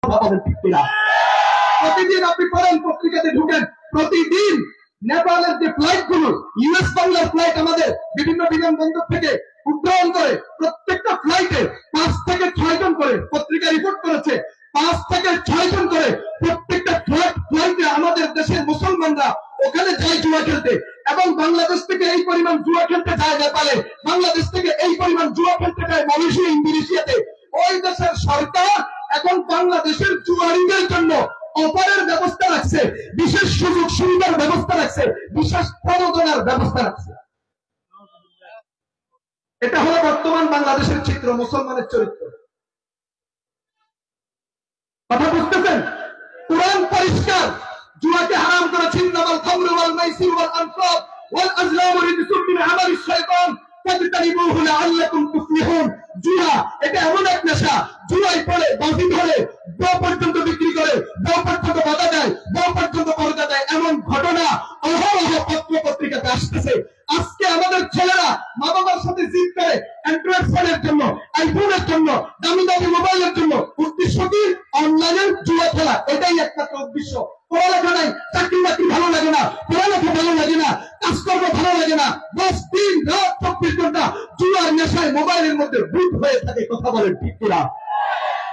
কথা বলেন ঠিক কিনা? প্রতিদিন আপনি পড়েন, পত্রিকাতে ঢুকেন, প্রতিদিন নেপালের যে ফ্লাইট গুলো, ইউএস বাংলার ফ্লাইট আমাদের বিভিন্ন বিমানবন্দর থেকে উড্ডয়ন করে, প্রত্যেকটা ফ্লাইটে 5 থেকে 6 জন করে, পত্রিকা রিপোর্ট করেছে 5 থেকে 6 জন করে প্রত্যেকটা ফ্লাইটে আমাদের দেশের মুসলমানরা ওখানে যায় জুয়া খেলতে। এবং বাংলাদেশ থেকে এই পরিমাণ জুয়া খেলতে যায় নেপালে, বাংলাদেশ থেকে এই পরিমাণ জুয়া খেলতে যায় মালয়েশিয়া, ইন্দোনেশিয়াতে। ওই দেশের সরকার এখন বাংলাদেশের জুয়ারিদের জন্য অফারের ব্যবস্থা রাখছে, বিশেষ সুযোগ সুবিধার ব্যবস্থা রাখছে, বিশেষ প্রণোদনার ব্যবস্থা রাখছে। এটা হলো বর্তমান বাংলাদেশের চিত্র, মুসলমানের চরিত্র। কথা বুঝতেছেন? কুরআন পরিষ্কার জুয়াকে হারাম করেছেন। ইন্নামাল খামরু ওয়াল মাইসির ওয়াল আনসাব ওয়াল আজলামু রিজসুম মিন আমালিশ শাইতান ফাজতানিবুহু লাআল্লাকুম তুফলিহুন। জুয়া এটা এমন এক নেশা, জুয়ায় পড়ে বাজি ধরে বউ পর্যন্ত বিক্রি করে, বউ পর্যন্ত বাধা দেয়, বউ পর্যন্ত পর্দা দেয়, এমন ঘটনা অহরহ পত্র পত্রিকাতে আসতেছে। আজকে আমাদের ছেলেরা মা বাবার সাথে জিদ করে অ্যান্ড্রয়েড ফোনের জন্য, আইফোনের জন্য, দামি দামি মোবাইলের জন্য। উদ্দেশ্য কি? অনলাইনে জুয়া খেলা, এটাই একমাত্র উদ্দেশ্য। পড়ালেখা নাই, চাকরি বাকরি ভালো লাগে না, পড়ালেখা ভালো লাগে না, কাজকর্ম ভালো লাগে না, 10 দিন রাত 24 ঘন্টা জুয়ার নেশায় মোবাইলের মধ্যে বুট হয়ে থাকে। কথা বলেন ঠিক কিনা?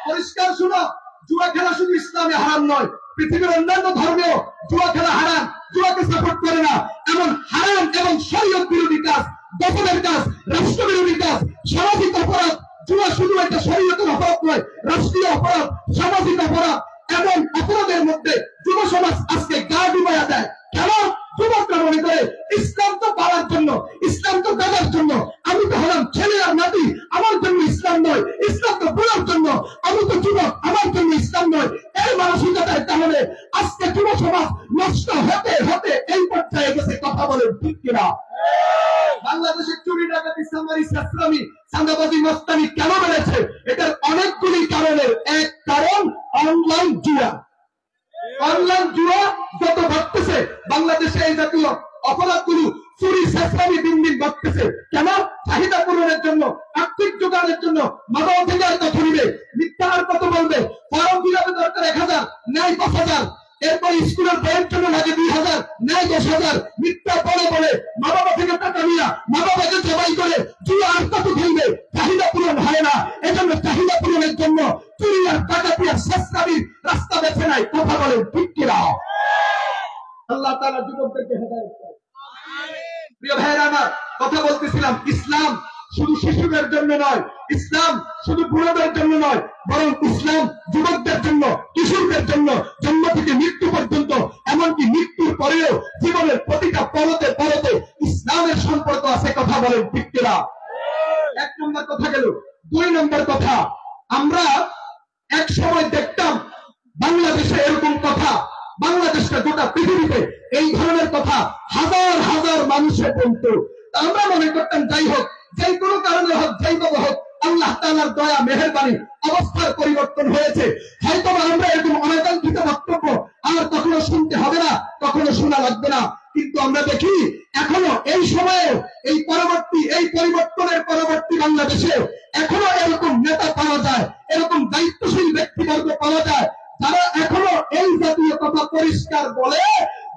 পরিষ্কার শুনো, জুয়া খেলা শুধু ইসলামে হারাম নয়, পৃথিবীর অন্যান্য ধর্মেও জুয়া খেলা হারাম, জুয়াকে সাপোর্ট করে না। এমন হারাম এবং শরীয়ত বিরোধী কাজ, দখলের কাজ, রাষ্ট্র বিরোধী কাজ, সামাজিক অপরাধ। জুয়া শুধু একটা শরীয়তের অপরাধ নয়, রাষ্ট্রীয় অপরাধ, সামাজিক অপরাধ। এমন অপরাধের মধ্যে যুব সমাজ আজকে গা ডুবাইয়া দেয়। কেন? যুবকরা মনে করে ইসলাম তো পাওয়ার জন্য, ইসলাম তো গাজার জন্য, আমি তো হলাম ছেলে আর নাতি, আমার জন্য ইসলাম নয়, ইসলাম তো বুড়ার জন্য, আমি তো যুবক, আমার জন্য ইসলাম নয়। এই মানসিকতায় তাহলে আজকে যুব সমাজ নষ্ট হতে হতে এই পর্যায়ে গেছে। কথা বলেন ঠিক কিনা? বাংলাদেশের চুরি, ডাকাতি, সামারি, সাসরামি, চাঁদাবাজি, মস্তানি কেন বেড়েছে? এটার অনেকগুলি কারণের এক কারণ অনলাইন জুয়া। অনলাইন জুয়া যত বাড়তেছে, বাংলাদেশে এই জাতীয় অপরাধগুলো, চুরি, সাসরামি দিন দিন বাড়তেছে। কেন? চাহিদা পূরণের জন্য, আর্থিক যোগানের জন্য। মাদক থেকে আর কত নিবে, মিথ্যা আর কত বলবে। ফর্ম ফিলাপে দরকার 1000, নেয় 5000। এরপর স্কুলের বইয়ের জন্য লাগে 2000, নেয় 10,000। মিথ্যা বলে বলে মা বাবা থেকে টাকা নিয়ে মা বাবাকে জবাই করে জুয়া আর কত খেলবে। চাহিদা পূরণ হয় না, এজন্য চাহিদা পূরণের জন্য চুরি আর ডাকাতি আর সাসরামির রাস্তা বেছে নাই। কথা বলেন ঠিক কিনা? আল্লাহ তাআলা যুবকদেরকে হেদায়েত করেন। প্রিয় ভাইরা আমার, কথা বলতেছিলাম, ইসলাম শুধু শিশুদের জন্য নয়, ইসলাম শুধু বুড়োদের জন্য নয়, বরং ইসলাম যুবকদের জন্য, কিশোরদের জন্য, জন্ম থেকে মৃত্যু পর্যন্ত, এমনকি মৃত্যুর পরেও জীবনের প্রতিটা পরতে পরতে ইসলামের সম্পর্ক আছে। কথা বলেন ঠিক কিনা? 1 নম্বর কথা গেল। 2 নম্বর কথা, আমরা এক সময় দেখতাম বাংলাদেশে এরকম কথা, বাংলাদেশটা গোটা পৃথিবীতে এই ধরনের কথা হাজার হাজার মানুষের বলতো। আমরা মনে করতাম যাই হোক, যে কোনো কারণে হোক, যেইভাবে হোক, আল্লাহ তাআলার দয়া মেহেরবানি, অবস্থার পরিবর্তন হয়েছে। হয়তো আমরা এরকম অনাকাঙ্ক্ষিত বক্তব্য আর কখনো শুনতে হবে না, কখনো শোনা লাগবে না। কিন্তু আমরা দেখি এখনো এই সময়ে, এই পরিবর্তনের পরবর্তী বাংলাদেশে এখনো এরকম নেতা পাওয়া যায়, এরকম দায়িত্বশীল ব্যক্তিবর্গ পাওয়া যায়, যারা এখনো এই জাতীয় কথা পরিষ্কার বলে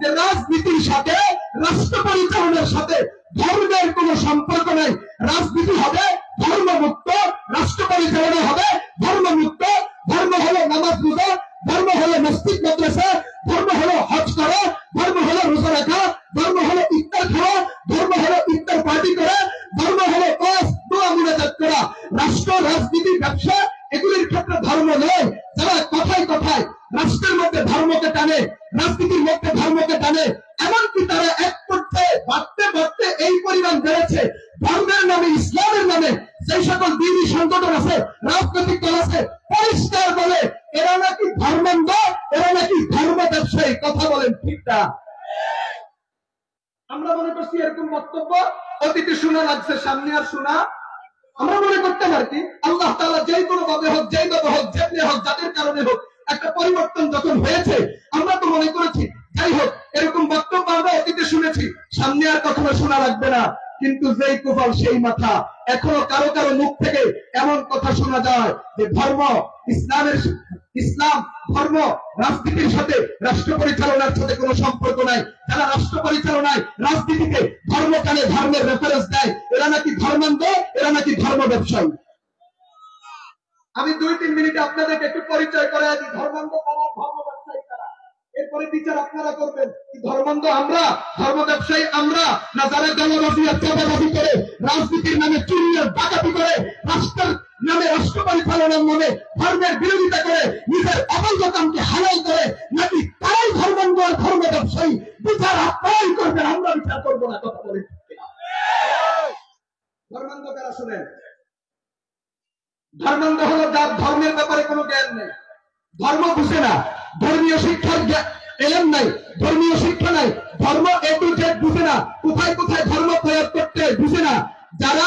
যে রাজনীতির সাথে, রাষ্ট্র পরিচালনার সাথে ধর্মের কোন সম্পর্ক নেই। রাজনীতি হবে ধর্মমুক্ত, রাষ্ট্র পরিচালনা হবে ধর্মমুক্ত। ধর্ম হলো নামাজ রোজা, ধর্ম হলো মসজিদ মাদ্রাসা, ধর্ম হলো হজ করা, ধর্ম হলো রোজা রাখা, ধর্ম হলো ইফতার খাওয়া, ধর্ম হলো ইফতার পার্টি করা, ধর্ম হলো দোয়া মুনাজাত করা। রাষ্ট্র, রাজনীতি, ব্যবসা এগুলির ক্ষেত্রে ধর্ম নেই। যারা কথায় কথায় রাষ্ট্রের মধ্যে ধর্মকে টানে, রাজনীতির মধ্যে ধর্মকে টানে, এমনকি তারা এক পর্যায়ে বাড়তে বাড়তে এই পরিমাণ বেড়েছে, ধর্মের নামে, ইসলামের নামে সেই সকল দিনী সংগঠন আছে, রাজনৈতিক দল আছে, পরিষ্কার বলে এরা নাকি ধর্মান্ধ, এরা নাকি ধর্ম ব্যবসায়ী। কথা বলেন ঠিক না? আমরা মনে করছি এরকম বক্তব্য অতীতে শোনা লাগছে, সামনে আর শোনা আমরা মনে করতাম আর কি। আল্লাহ তাআলা যেই কোনো ভাবে হোক, যেইভাবে হোক, যেমনি হোক, যাদের কারণে হোক, একটা পরিবর্তন যখন হয়েছে, আমরা তো মনে করেছি যাই হোক, এরকম বক্তব্য আমরা অতীতে শুনেছি, সামনে আর কখনো শোনা লাগবে না। কিন্তু যেই কুফল সেই মাথা। এখনো কারো কারো মুখ থেকে এমন কথা শোনা যায় যে ধর্ম, ইসলাম ধর্ম রাজনীতির সাথে, রাষ্ট্র পরিচালনার সাথে কোনো সম্পর্ক নাই। যারা রাষ্ট্র পরিচালনায় রাজনীতিতে ধর্ম কানে ধর্মের রেফারেন্স দেয়, এরা নাকি ধর্মান্ধ, এরা নাকি ধর্ম ব্যবসায়ী। আমি 2-3 মিনিটে আপনাদেরকে একটু পরিচয় করে দিই, ধর্মান্ধ কারা, ধর্ম ব্যবসায়ী কারা। এরপরে বিচার আপনারা করবেন, ধর্মান্ধ আমরা, ধর্ম ব্যবসায়ী আমরা, না যারা দলবাজি আর চাঁদাবাজি করে, রাজনীতির নামে চুরি আর ডাকাতি করে, রাষ্ট্রের নামে, রাষ্ট্র পরিচালনার নামে ধর্মের বিরোধিতা করে, নিজের অবৈধ কামকে হালাল করে, নাকি তারাই ধর্মান্ধ আর ধর্ম ব্যবসায়ী। বিচার আপনারাই করবেন, আমরা বিচার করবো না। কথা বলেন ধর্মান্ধ কারা? শুনেন, ধর্মান্ধ হলো যার ধর্মের ব্যাপারে কোনো জ্ঞান নেই, ধর্ম বুঝে না, ধর্মীয় শিক্ষার এলেন নাই, ধর্মীয় শিক্ষা নাই, ধর্ম এ টু জেড বুঝে না, কোথায় কোথায় ধর্ম প্রয়োগ করতে বুঝে না। যারা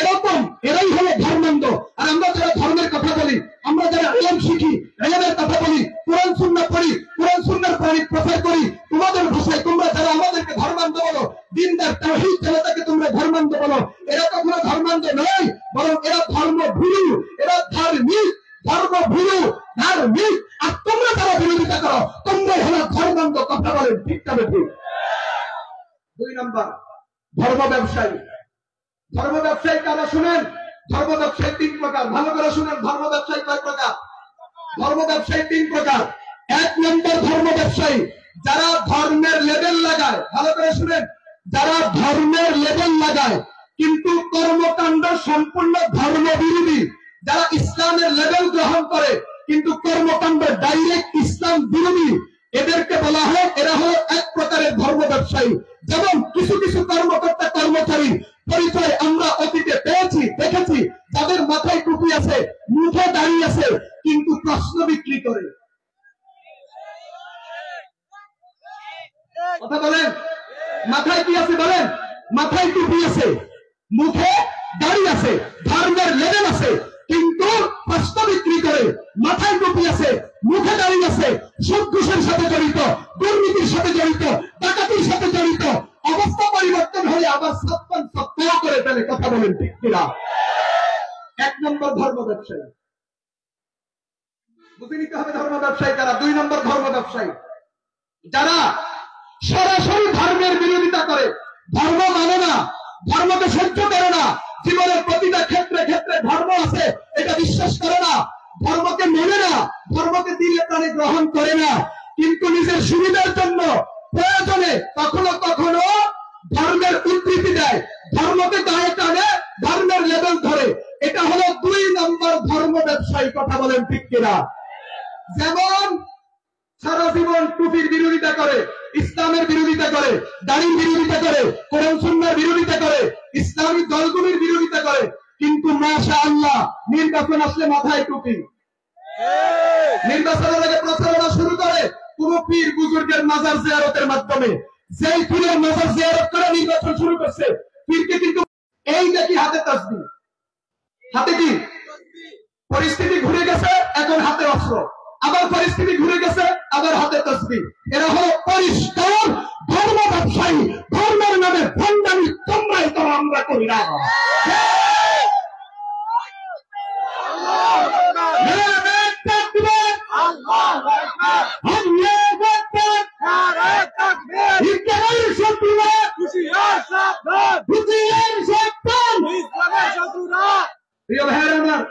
এরকম, এরাই হলো ধর্মান্ধ। আর আমরা যারা ধর্মের কথা বলি, আমরা যারা এলেম শিখি, এলেমের কথা বলি, কোরআন সুন্নাহ পড়ি, কোরআন সুন্নাহর প্রচার করি, তোমাদের ভাষায় তোমরা যারা আমাদেরকে ধর্মান্ধ বলো, দিনদার তাওহীদ জনতাকে তোমরা ধর্মান্ধ বলো, এরা কখনো ধর্মান্ধ নয়, বরং এরা ধর্ম ভীরু, এরা ধার্মিক, ধর্ম ভীরু, ধার্মিক। আর তোমরা যারা বিরোধিতা করো, তোমরাই হলো ধর্মান্ধ। কথা বলেন ঠিক তবে ঠিক। 2 নম্বর, ধর্ম ব্যবসায়ী। ধর্ম ব্যবসায়ী কারা? শুনেন, ধর্ম ব্যবসায়ী 3 প্রকার। ভালো করে শুনেন, ধর্ম ব্যবসায়ী কয় প্রকার? ধর্ম ব্যবসায়ী 3 প্রকার। 1 নম্বর ধর্ম ব্যবসায়ী, যারা ধর্মের লেবেল লাগায়। ভালো করে শুনেন, যারা ধর্মের লেবেল লাগায় কিন্তু কর্মকাণ্ড সম্পূর্ণ ধর্ম বিরোধী, যারা ইসলামের লেবেল গ্রহণ করে কিন্তু কর্মকাণ্ড ডাইরেক্ট ইসলাম বিরোধী, এদেরকে বলা হয় এরা হলো এক প্রকারের ধর্ম ব্যবসায়ী। যেমন কিছু কিছু কর্মকর্তা কর্মচারী পরিচয় আমরা অতীতে পেয়েছি, দেখেছি, যাদের মাথায় টুপি আছে, মুখে দাড়ি আছে, কিন্তু প্রশ্ন বিক্রি করে। কথা বলেন, মাথায় কি আছে বলেন? মাথায় টুপি আছে, মুখে দাড়ি আছে, ধর্মের লেভেল আছে, কিন্তু প্রশ্ন বিক্রি করে। মাথায় টুপি আছে, মুখে দাড়ি আছে, সুদ ঘুষের সাথে জড়িত, দুর্নীতির সাথে জড়িত, ডাকাতির সাথে জড়িত, অবস্থা পরিবর্তন হলে আবার সত্যান সত্য করে ফেলে। কথা বলেন ঠিক কিনা? 1 নম্বর ধর্ম ব্যবসায়ী। বুঝে নিতে হবে ধর্ম ব্যবসায়ী কারা। 2 নম্বর ধর্ম ব্যবসায়ী, যারা সরাসরি ধর্মের বিরোধিতা করে, ধর্ম মানে না, ধর্মকে সহ্য করে না, জীবনের প্রতিটা ক্ষেত্রে ক্ষেত্রে ধর্ম আছে এটা বিশ্বাস করে না, ধর্মকে মেনে না, ধর্মকে দিলে প্রাণে গ্রহণ করে না, কিন্তু নিজের সুবিধার জন্য প্রয়োজনে কখনো কখনো ধর্মের উদ্ধৃতি দেয়, ধর্মকে গায়ে টানে, ধর্মের লেবেল ধরে। এটা হলো 2 নম্বর ধর্ম ব্যবসায়ী। কথা বলেন ঠিক কিনা? যেমন সারা জীবন টুপির বিরোধিতা করে, ইসলামের বিরোধিতা করে, দাড়ির বিরোধিতা করে, কোরআন সুন্নাহর বিরোধিতা করে, ইসলামী দলগুলির বিরোধিতা করে, কিন্তু মাশাআল্লাহ নির্বাচন আসলে মাথায় টুপি, নির্বাচনের আগে প্রচারণা শুরু করে কোন পীর বুজুর্গের মাজার জিয়ারতের মাধ্যমে। যেই পীরের মাজার জিয়ারত করে নির্বাচন শুরু করছে, পীরকে কিন্তু এই দেখি হাতে তাসবিহ, হাতে কি পরিস্থিতি ঘুরে গেছে, এখন হাতে অস্ত্র, আবার পরিস্থিতি ঘুরে গেছে, আবার হাতে তাসবিহ। এরা হলো পরিষ্কার ধর্ম ব্যবসায়ী। ধর্মের নামে ভণ্ডামি তোমরাই তো, আমরা করি না।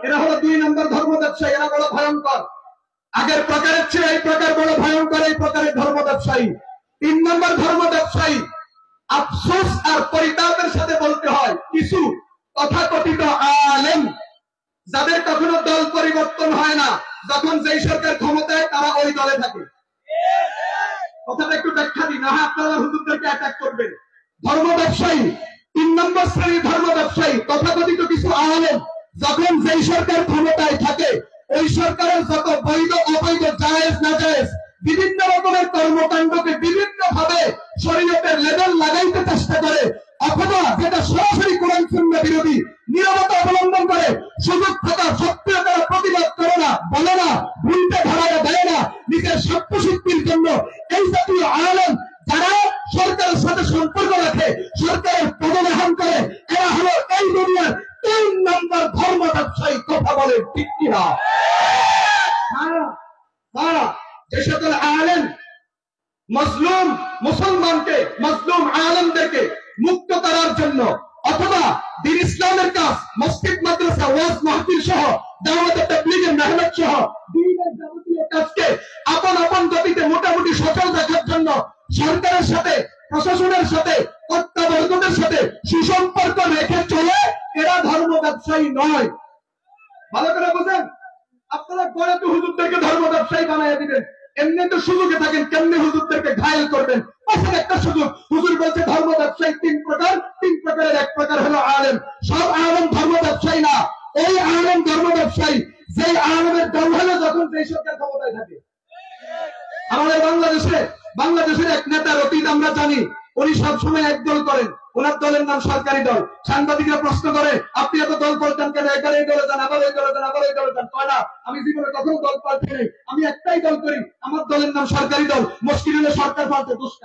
এরা হলো 2 নম্বর ধর্ম ব্যবসায়ী। এরা বড় ভয়ঙ্কর, আগের প্রকারের চেয়ে এই প্রকার বড় ভয়ঙ্কর, এই প্রকারের ধর্ম ব্যবসায়ী। 3 নম্বর ধর্ম ব্যবসায়ী, আফসোস আর পরিতাপের সাথে বলতে হয়, কিছু তথাকথিত আলেম যাদের কখনো দল পরিবর্তন হয় না, যখন যেই সরকার ক্ষমতায় তারা ওই দলে থাকে। কথাটা একটু ব্যাখ্যা দিন, না হয় আপনারা হুজুরদেরকে অ্যাটাক করবেন। ধর্ম ব্যবসায়ী 3 নম্বর শ্রেণীর ধর্ম ব্যবসায়ী, তথাকথিত কিছু আলেম যখন যেই সরকার ক্ষমতায় থাকে, ওই সরকারের যত বৈধ অবৈধ জায়েজ না জায়েজ বিভিন্ন রকমের কর্মকাণ্ডকে বিভিন্ন ভাবে শরীয়তের লেবেল লাগাইতে চেষ্টা করে, অথবা যেটা সরাসরি কোরআন সুন্নাহ বিরোধী, নীরবতা অবলম্বন করে, সুযোগ থাকা সত্ত্বেও তারা প্রতিবাদ করে না, বলে না, ভুলতে ধরাইয়া দেয় না, নিজের স্বার্থসিদ্ধির জন্য এই জাতীয় আলেম যারা সরকারের সাথে সম্পর্ক রাখে, সরকারের পদগ্রহণ করে, এরা হলো এই দুনিয়ার 3 নম্বর ধর্ম ব্যবসায়ী। কথা বলে ঠিক কিনা? বা যে সকল আলেম মজলুম মুসলমানকে, মজলুম আলেমদেরকে মুক্ত করার জন্য, অথবা দ্বীন ইসলামের কাজ, মসজিদ মাদ্রাসা ওয়াজ মাহফিল সহ দাওয়াত তাবলীগের মেহনত সহ দ্বীনের যাবতীয় কাজকে আপন আপন গতিতে মোটামুটি সচল রাখার জন্য সরকারের সাথে, প্রশাসনের সাথে, কর্তাবর্গদের সাথে সুসম্পর্ক রেখে চলে, এরা ধর্ম ব্যবসায়ী নয়। ভালো করে বুঝেন। আপনারা গড়ে তো হুজুরদেরকে ধর্ম ব্যবসায়ী বানায় দিবেন, এমনি তো সুযোগে থাকেন, কেমনি হুজুরদেরকে ঘায়েল করবেন। আসলে একটা সুযোগ, হুজুর বলছে ধর্ম ব্যবসায়ী তিন প্রকার, তিন প্রকারের এক প্রকার হলো আলেম। সব আলেম ধর্ম ব্যবসায়ী না। ওই আলেম ধর্ম ব্যবসায়ী যে আলেমের দল হলো যখন সেই সরকার ক্ষমতায় থাকে। আমাদের বাংলাদেশের এক নেতার অতীত আমরা জানি। উনি সবসময় এক দল করেন, ওনার দলের নাম সরকারি দল। সাংবাদিকরা প্রশ্ন করে, আপনি এত দল পাল্টান কেন? একবার এই দলে যান, আবার ওই দলে যান, আবার ওই দলে যান। কয় না, আমি জীবনে কখনো দল পাল্টে নেই, আমি একটাই দল করি, আমার দলের নাম সরকারি দল। মুশকিল হলে সরকার পাল্টে, দোষ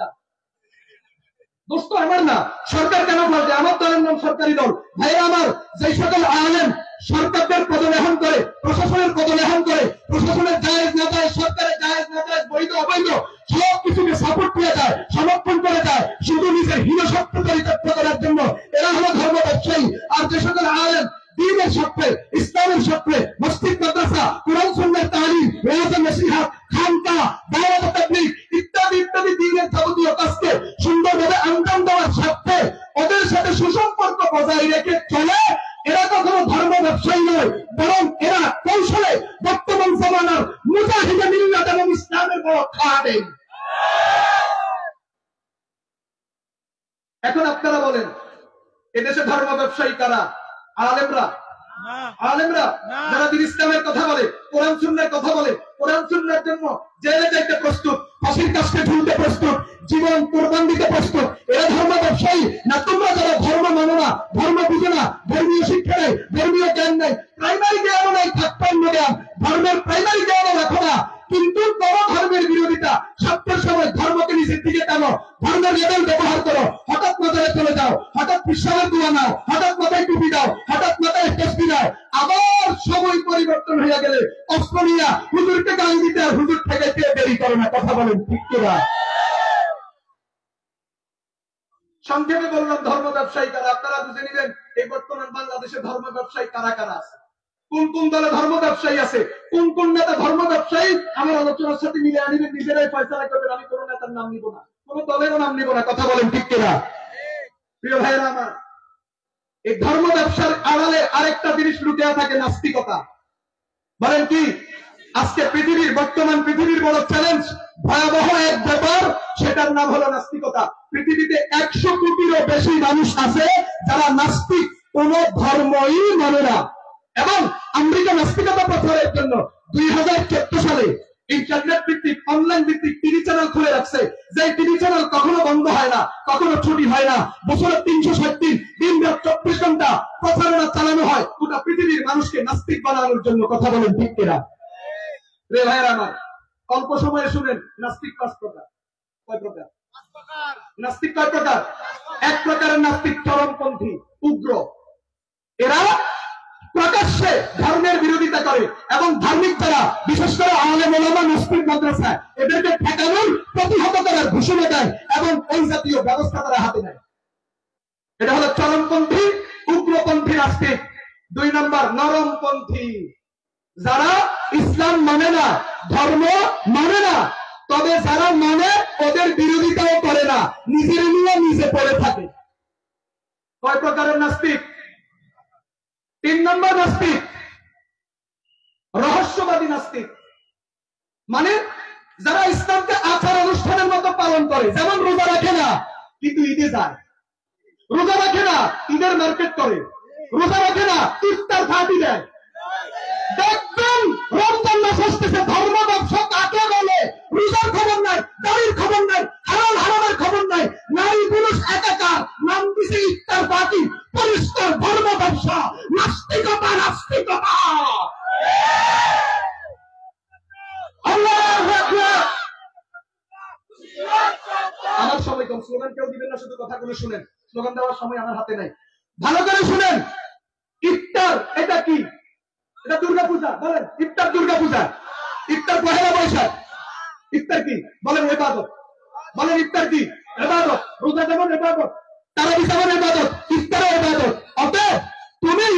তো আমার না। সরকার কেন পাল্টে? আমার দলের নাম সরকারি দল। ভাইরা আমার, যে সকল আলেম সরকারদের পদলেহন করে, প্রশাসনের পদলেহন করে, প্রশাসনের জায়েজ না জায়েজ, সরকারের জায়েজ না জায়েজ, বৈধ অবৈধ সব কিছুকে সাপোর্ট দিয়ে যায়, সমর্থন করে যায়, শুধু নিজের হীনসত্য চরিতার্থ করার জন্য, এরা হলো ধর্ম ব্যবসায়ী। আর যে সকল আলেম দ্বীনের স্বার্থে, ইসলামের স্বার্থে, মসজিদ মাদ্রাসা, কুরআন সুন্নাহর তালিম, ওয়াজ নসিহত, খানকা, দাওয়াত তাবলীগ ইত্যাদি ইত্যাদি দ্বীনের যাবতীয় কাজকে সুন্দরভাবে আঞ্জাম দেওয়ার স্বার্থে ওদের সাথে সুসম্পর্ক বজায় রেখে চলে, এরা কখনো ধর্ম ব্যবসায়ী নয়, বরং এরা কৌশলে বর্তমান জামানার মুজাহিদে মিল্লাত এবং ইসলামের বড় খাদেম। এখন আপনারা বলেন, এদেশে ধর্ম ব্যবসায়ী কারা? আলেমরা। যারা দ্বীন ইসলামের কথা বলে, কোরআন সুন্নাহর কথা বলে, কোরআন সুন্নাহর জন্য জেলে যাইতে প্রস্তুত, ফাঁসির কাছে ঝুলতে প্রস্তুত, জীবন কোরবান দিতে প্রস্তুত, এরা ধর্ম ব্যবসায়ী না? তোমরা যারা ধর্ম মানো না, ধর্ম বুঝো না, ধর্মীয় শিক্ষা নেই, ধর্মীয় জ্ঞান নেই, প্রাইমারি জ্ঞানও নেই, থাকতান্য জ্ঞান, ধর্মের প্রাইমারি জ্ঞানও রাখো না, কিন্তু তোমার ধর্মের বিরোধিতা, স্বার্থের সময় ধর্মকে নিজের দিকে টানো, ধর্মের লেবেল ব্যবহার করো, হঠাৎ মাথায় চলে যাও, হঠাৎ বিশ্বাসের দোয়া নাও, হঠাৎ মাথায় টুপি দাও, হঠাৎ মাথায় তসবিহ দাও, আবার সময় পরিবর্তন হয়ে গেলে অস্ত্র নিয়ে হুজুরকে গান দিতে আর হুজুর ঠেকাইতে দেরি করো না। কথা বলেন ঠিক কিনা? সংক্ষেপে বললাম ধর্ম ব্যবসায়ী কারা, আপনারা বুঝে নিবেন এই বর্তমান বাংলাদেশে ধর্ম ব্যবসায়ী কারা কারা আছে, কোন কোন দলে ধর্ম ব্যবসায়ী আছে, কোন কোন নেতা ধর্ম ব্যবসায়ী। আমার আলোচনার সাথে মিলে আনিবেন, নিজেরাই ফয়সালা করবেন। আমি কোন নেতার নাম নিব না, কোন দলেরও নাম নিব না। কথা বলেন ঠিক কিনা? প্রিয় ভাইরা আমার, এই ধর্ম ব্যবসার আড়ালে আরেকটা জিনিস লুকিয়ে থাকে, নাস্তিকতা। বলেন কি? আজকে পৃথিবীর, বর্তমান পৃথিবীর বড় চ্যালেঞ্জ, ভয়াবহ এক ব্যাপার, সেটার নাম হলো নাস্তিকতা। পৃথিবীতে 100 কোটিরও বেশি মানুষ আছে যারা নাস্তিক, কোন ধর্মই মানে না। এবং আমেরিকা নাস্তিকতা প্রচারের জন্য 2014 সালে ইন্টারনেট ভিত্তিক, অনলাইন ভিত্তিক টিভি চ্যানেল খুলে রাখছে, যে টিভি চ্যানেল কখনো বন্ধ হয় না, কখনো ছুটি হয় না, বছরে 360 দিন, দিন রাত 24 ঘন্টা প্রচারণা চালানো হয় গোটা পৃথিবীর মানুষকে নাস্তিক বানানোর জন্য। কথা বলেন ঠিক কিনা? রে ভাইয়ের আমার, অল্প সময়ে শুনেন, নাস্তিক 5 প্রকার। কয় প্রকার? নাস্তিক কয় প্রকার? এক প্রকারের নাস্তিক চরমপন্থী, উগ্র। এরা প্রকাশ্যে ধর্মের বিরোধিতা করে এবং ধার্মিক যারা, বিশেষ করে আলেম ওলামা, মসজিদ মাদ্রাসা, এদেরকে ঠেকানোর, প্রতিহত করার ঘোষণা দেয় এবং এই জাতীয় ব্যবস্থা তারা হাতে নেয়। এটা হলো চরমপন্থী, উগ্রপন্থী নাস্তিক। 2 নম্বর নরমপন্থী, যারা ইসলাম মানে না, ধর্ম মানে না, তবে যারা মানে ওদের বিরোধিতাও করে না, নিজের নিয়ে নিজে পড়ে থাকে। কয় প্রকারের নাস্তিক? 3 নম্বর নাস্তিক রহস্যবাদী নাস্তিক, মানে যারা ইসলামকে আচার অনুষ্ঠানের মতো পালন করে, যেমন রোজা রাখে না কিন্তু ঈদে যায়, রোজা রাখে না ঈদের মার্কেট করে, রোজা রাখে না ইফতার পার্টি দেয়। দেখবেন রমজান মাস আসতেছে, ধর্ম ব্যবসা কাকে বলে? রোজার খবর নাই, দাড়ির খবর নাই, হালাল হারামের খবর নাই, নারী পুরুষ একাকার, নাম দিছে ইফতার পার্টি। পরিষ্কার ধর্ম ব্যবসা, নাস্তিকতা, নাস্তিকতা। আল্লাহু আকবার। আমার সময় কম, স্লোগান কেউ দিবেন না, শুধু কথাগুলো শুনেন। স্লোগান দেওয়ার সময় আমার হাতে নাই, ভালো করে শুনেন। ইফতার এটা কি? এটা দুর্গা পূজা। বলেন, ইফতার দুর্গা পূজা। ইফতার পহেলা বৈশাখ, ইফতার কি বলেন? ইবাদত। বলেন ইফতার কি? ইবাদত। রোজা যেমন ইবাদত, তারাবি যেমন ইবাদত, ইফতারও ইবাদত। অতএব তুমি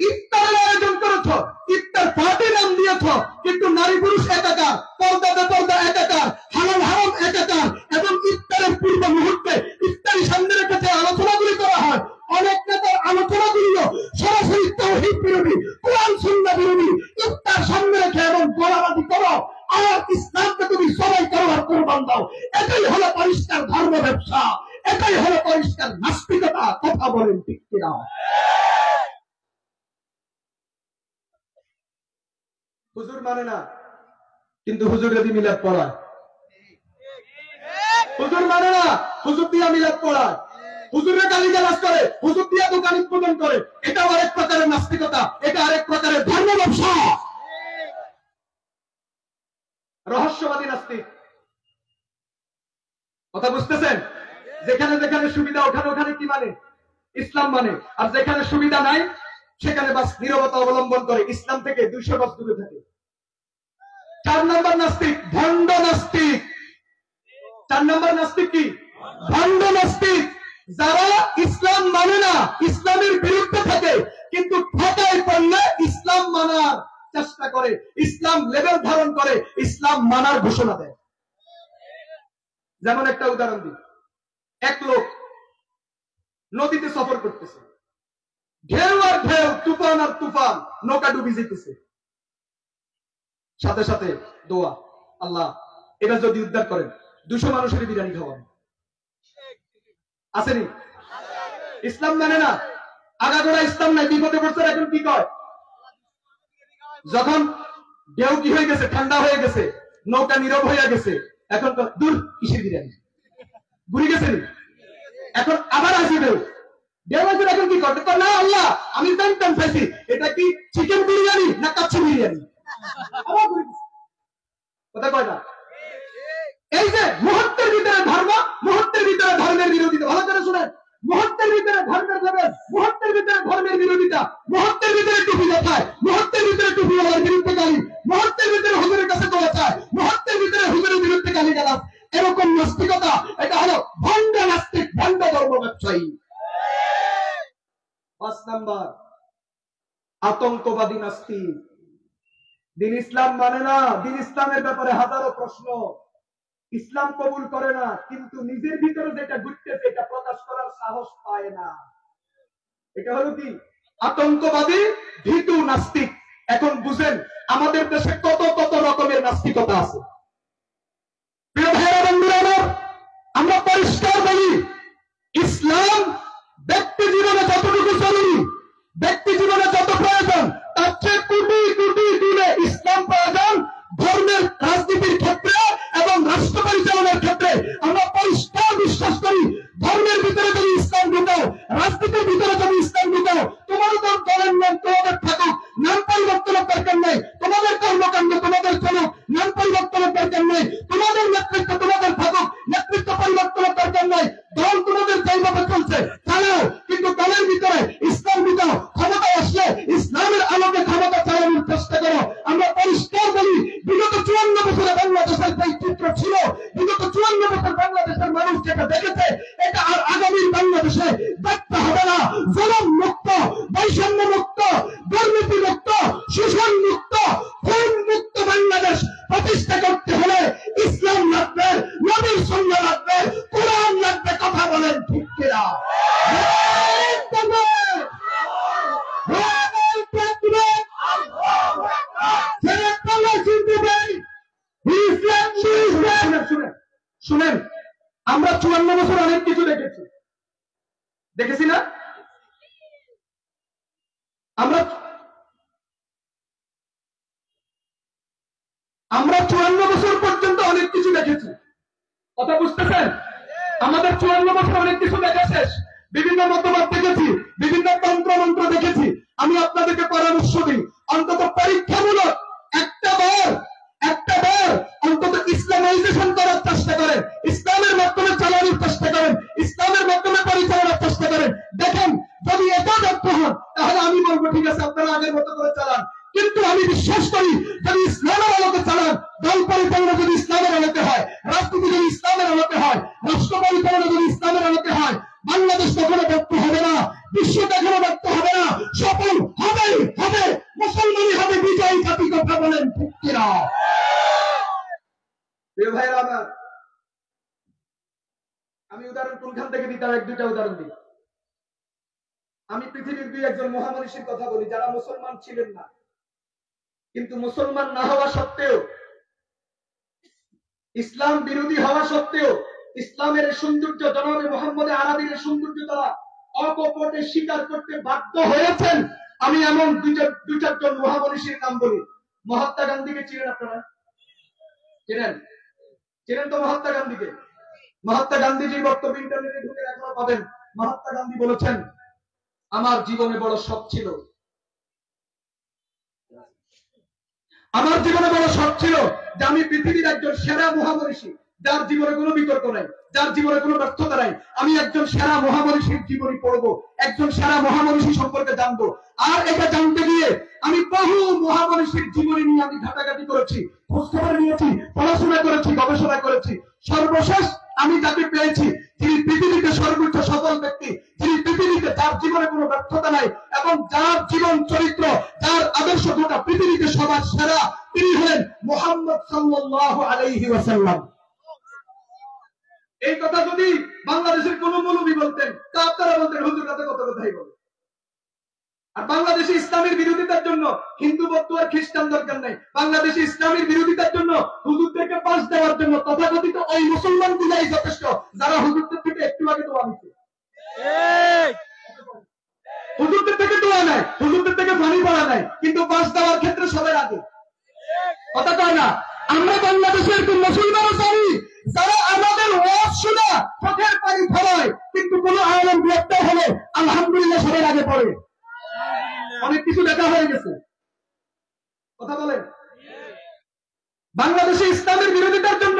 ইফতারের আয়োজন করেছ, ইফতার পার্টি নাম দিয়েছ, কিন্তু নারী পুরুষ একাকার, পর্দা বেপর্দা একাকার, হালাল হারাম একাকার, এবং ইফতারের পূর্ব মুহূর্তে ইফতারি সামনে রেখে যে আলোচনাগুলি করা হয়, অনেক নেতার আলোচনাগুলিও সরাসরি তাওহীদ বিরোধী, কোরআন সুন্নাহ বিরোধী। ইফতার সামনে রেখে এবং গোলাবাজি করো, আর ইসলামকে তুমি সবাই করবার কোরবান দাও। এটাই হলো পরিষ্কার ধর্ম ব্যবসা, এটাই হলো পরিষ্কার নাস্তিকতা। কথা বলেন ঠিক কিনা? হুজুর মানে না, কিন্তু হুজুর যদি মিলাদ পড়ায়। হুজুর মানে না, হুজুর দিয়া মিলাদ পড়ায়, হুজুরের গালিগালাজ করে, হুজুর দিয়া দোকান উদ্বোধন করে। এটা আরেক প্রকারের নাস্তিকতা, এটা আরেক প্রকারের ধর্ম ব্যবসা। রহস্যবাদী নাস্তিক। কথা বুঝতেছেন? যেখানে যেখানে সুবিধা ওখানে ওখানে কি মানে? ইসলাম মানে। আর যেখানে সুবিধা নাই সেখানে বাস নীরবতা অবলম্বন করে, ইসলাম থেকে 200 গজ দূরে থাকে। 4 নম্বর নাস্তিক, ভণ্ড নাস্তিক। 4 নম্বর নাস্তিক কি? ভণ্ড নাস্তিক। যারা ইসলাম মানে না, ইসলামের বিরুদ্ধে থাকে, কিন্তু ঠকায় পড়লে ইসলাম মানার চেষ্টা করে, ইসলাম লেভেল ধারণ করে, ইসলাম মানার ঘোষণা দেয়। যেমন একটা উদাহরণ দিই। এক লোক নদীতে সফর করতেছে, ঢেউ আর ঢেউ, তুফান আর তুফান, নৌকা ডুবি যেতেছে। সাথে সাথে দোয়া, আল্লাহ এটা যদি উদ্ধার করেন 200 মানুষের বিরিয়ানি খাওয়ান। আসেনি? ইসলাম মানে না, আগাগোড়া ইসলাম নাই, বিপদে পড়ছে। এখন কি কয়? যখন ঢেউ কি হয়ে গেছে, ঠান্ডা হয়ে গেছে, নৌকা নীরব হয়ে গেছে, এখন দূর কিসের বিরিয়ানি, ঘুরে গেছে। এখন আবার আসবে ঢেউ, ঢেউ আসবে। এখন কি করতে? না আল্লাহ আমি জানতাম চাইছি এটা কি চিকেন বিরিয়ানি না কাচ্চি বিরিয়ানি। কথা কয় না? এই যে মুহূর্তের ভিতরে ধর্ম, মুহূর্তের ভিতরে ধর্মের বিরোধিতা। ভালো করে শুনেন, মুহূর্তের ভিতরে ধর্মের যাবেন, মুহূর্তের ভিতরে ধর্মের বিরোধিতা, মুহূর্তের ভিতরে টুপি দেখায়, মুহূর্তের ভিতরে টুপি হওয়ার বিরুদ্ধে গালি, মুহূর্তের ভিতরে হুজুরের কাছে দোয়া চায়, মুহূর্তের ভিতরে হুজুরের বিরুদ্ধে গালি গালাজ। এরকম নাস্তিকতা, এটা হলো ভণ্ড নাস্তিক, ভণ্ড ধর্ম ব্যবসায়ী। 5 নাম্বার, আতঙ্কবাদী নাস্তিক। দিন ইসলাম মানে না, দিন ইসলামের ব্যাপারে হাজারো প্রশ্ন, ইসলাম কবুল করে না, কিন্তু নিজের ভিতরে যেটা ঘুরতেছে এটা প্রকাশ করার সাহস পায় না। এটা হলো কি? আতঙ্কবাদী, ভীতু নাস্তিক। এখন বুঝেন আমাদের দেশে কত কত রকমের নাস্তিকতা আছে। প্রিয় ভাইরা বন্ধুরা আমার, আমরা পরিষ্কার বলি, ইসলাম ব্যক্তি জীবনে যতটুকু জরুরি, ব্যক্তি জীবনে যত প্রয়োজন, তার চেয়ে কোটি কোটি গুণে ইসলাম প্রয়োজন ধর্মের রাজনীতির ক্ষেত্রে এবং রাষ্ট্র পরিচালনার ক্ষেত্রে। আমরা পরিষ্কার বিশ্বাস করি, ধর্মের ভিতরে যদি ইসলাম ঢুকাও, রাজনীতির ভিতরে যদি ইসলাম ঢুকাও, তোমাদের দলের নাম তোমাদের থাকুক, নাম পরিবর্তনের দরকার নেই, তোমাদের কর্মকাণ্ড তোমাদের চলুক, নাম পরিবর্তনের দরকার নেই, তোমাদের নেতৃত্ব তোমাদের থাকুক, নেতৃত্ব পরিবর্তনের দরকার নেই, দল তোমাদের যেভাবে চলছে চালাও, কিন্তু দলের ভিতরে ইসলাম ঢুকাও। ক্ষমতায় আসলে ইসলামের আলোকে ক্ষমতা চালানোর চেষ্টা করো। আমরা পরিষ্কার বলি, বিগত 54 বছরে বাংলাদেশের যে চিত্র ছিল, বিগত 54 বছর বাংলাদেশের মানুষ যেটা দেখেছে, এটা আর আগামীর বাংলাদেশে দেখতে হবে না। জুলুম মুক্ত, বৈষম্য মুক্ত, দুর্নীতি মুক্ত, শোষণ মুক্ত, খুন মুক্ত বাংলাদেশ প্রতিষ্ঠা করতে হলে ইসলাম লাগবে, নবীর সুন্নাহ লাগবে, কোরআন লাগবে। কথা বলেন ঠিক কিনা? শুনেন, আমরা 54 বছর অনেক কিছু দেখেছি, দেখেছি না? আমরা 54 বছর পর্যন্ত অনেক কিছু দেখেছি। কথা বুঝতেছেন? আমাদের 54 বছর অনেক কিছু দেখা শেষ। বিভিন্ন মতবাদ দেখেছি, বিভিন্ন তন্ত্র মন্ত্র দেখেছি। আমি আপনাদেরকে পরামর্শ দিই, অন্তত পরীক্ষামূলক একটা বার অন্তত ইসলামাইজেশন করার চেষ্টা করেন, ইসলামের মাধ্যমে চালানোর চেষ্টা করেন, ইসলামের মাধ্যমে পরিচালনার চেষ্টা করেন। দেখেন যদি এটা ব্যর্থ হন, তাহলে আমি বলবো ঠিক আছে আপনারা আগের মতো করে চালান। কিন্তু আমি বিশ্বাস করি যদি ইসলামের আলোকে চালান, যদি ইসলামের আলোকে হয়, রাজনীতি যদি ইসলামের আলোকে হয়, রাষ্ট্র পরিচালনা যদি ইসলামের আলোকে হয়, বাংলাদেশ কখনো ব্যর্থ হবে না, বিশ্ব কখনো ব্যর্থ হবে না, সফল হবেই হবে, মুসলমানই হবে বিজয়ী জাতি। কথা বলেন ঠিক কিনা? ভাইরা আমার, আমি উদাহরণ কোনখান থেকে দিই তার এক দুইটা উদাহরণ দিই। আমি পৃথিবীর দুই একজন মহামনীষীর কথা বলি যারা মুসলমান ছিলেন না, কিন্তু মুসলমান না হওয়া সত্ত্বেও, ইসলাম বিরোধী হওয়া সত্ত্বেও ইসলামের সৌন্দর্য, জনাবে মোহাম্মদ আরবির সৌন্দর্য তারা অকপটে স্বীকার করতে বাধ্য হয়েছেন। আমি এমন দুই চারজন মহামনীষীর নাম বলি। মহাত্মা গান্ধীকে চিনেন আপনারা? চিনেন তো মহাত্মা গান্ধীকে? মহাত্মা গান্ধীজির বক্তব্য ইন্টারনেটে ঢুকে এখনো পাবেন। মহাত্মা গান্ধী বলেছেন, আমার জীবনে বড় শখ ছিল, আমার জীবনে বড় শখ ছিল যে আমি পৃথিবীর একজন সেরা মহামনীষী, যার জীবনে কোনো বিতর্ক নাই, যার জীবনে কোনো ব্যর্থতা নাই, আমি একজন সেরা মহামনীষীর জীবনী পড়বো, একজন সেরা মহামনীষী সম্পর্কে জানবো। আর এটা জানতে গিয়ে আমি বহু মহামনীষীর জীবনী নিয়ে আমি ঘাটাঘাটি করেছি, খোঁজখবর নিয়েছি, পড়াশোনা করেছি, গবেষণা করেছি। সর্বশেষ আমি যাকে পেয়েছি, যিনি পৃথিবীতে সর্বোচ্চ সফল ব্যক্তি, যিনি পৃথিবীতে যার জীবনে কোনো ব্যর্থতা নাই এবং যার জীবন চরিত্র, যার আদর্শ গোটা পৃথিবীতে সবার সেরা, তিনি হলেন মুহাম্মদ সাল্লাল্লাহু আলাইহি ওয়াসাল্লাম। এই কথা যদি বাংলাদেশের কোন মৌলবী বলতেন, তা আপনারা বলতেন হুজুর রাতে কত কথাই বলে। আর বাংলাদেশে ইসলামের বিরোধিতার জন্য হিন্দু বৌদ্ধ আর খ্রিস্টান দরকার নাই, বাংলাদেশে ইসলামের বিরোধিতার জন্য হুজুরদেরকে পাশ দেওয়ার জন্য তথাকথিত ওই মুসলমান গুলাই যথেষ্ট, যারা হুজুরদের থেকে একটু আগে দোয়া নিচ্ছে। হুজুরদের থেকে দোয়া নেয়, হুজুরদের থেকে পানি পড়া নেয়, কিন্তু পাশ দেওয়ার ক্ষেত্রে সবাই আগে। কথা কয় না? আমরা বাংলাদেশের মুসলমান জানি যারা আমাদের ওয়াজ শুনে চোখের পানি ফেলায়, কিন্তু কোন আলেম বিরক্ত হলে আলহামদুলিল্লাহ সবার আগে পড়ে। অনেক কিছু দেখা হয়ে গেছে। কথা বলেন? বাংলাদেশে ইসলামের বিরোধিতার জন্য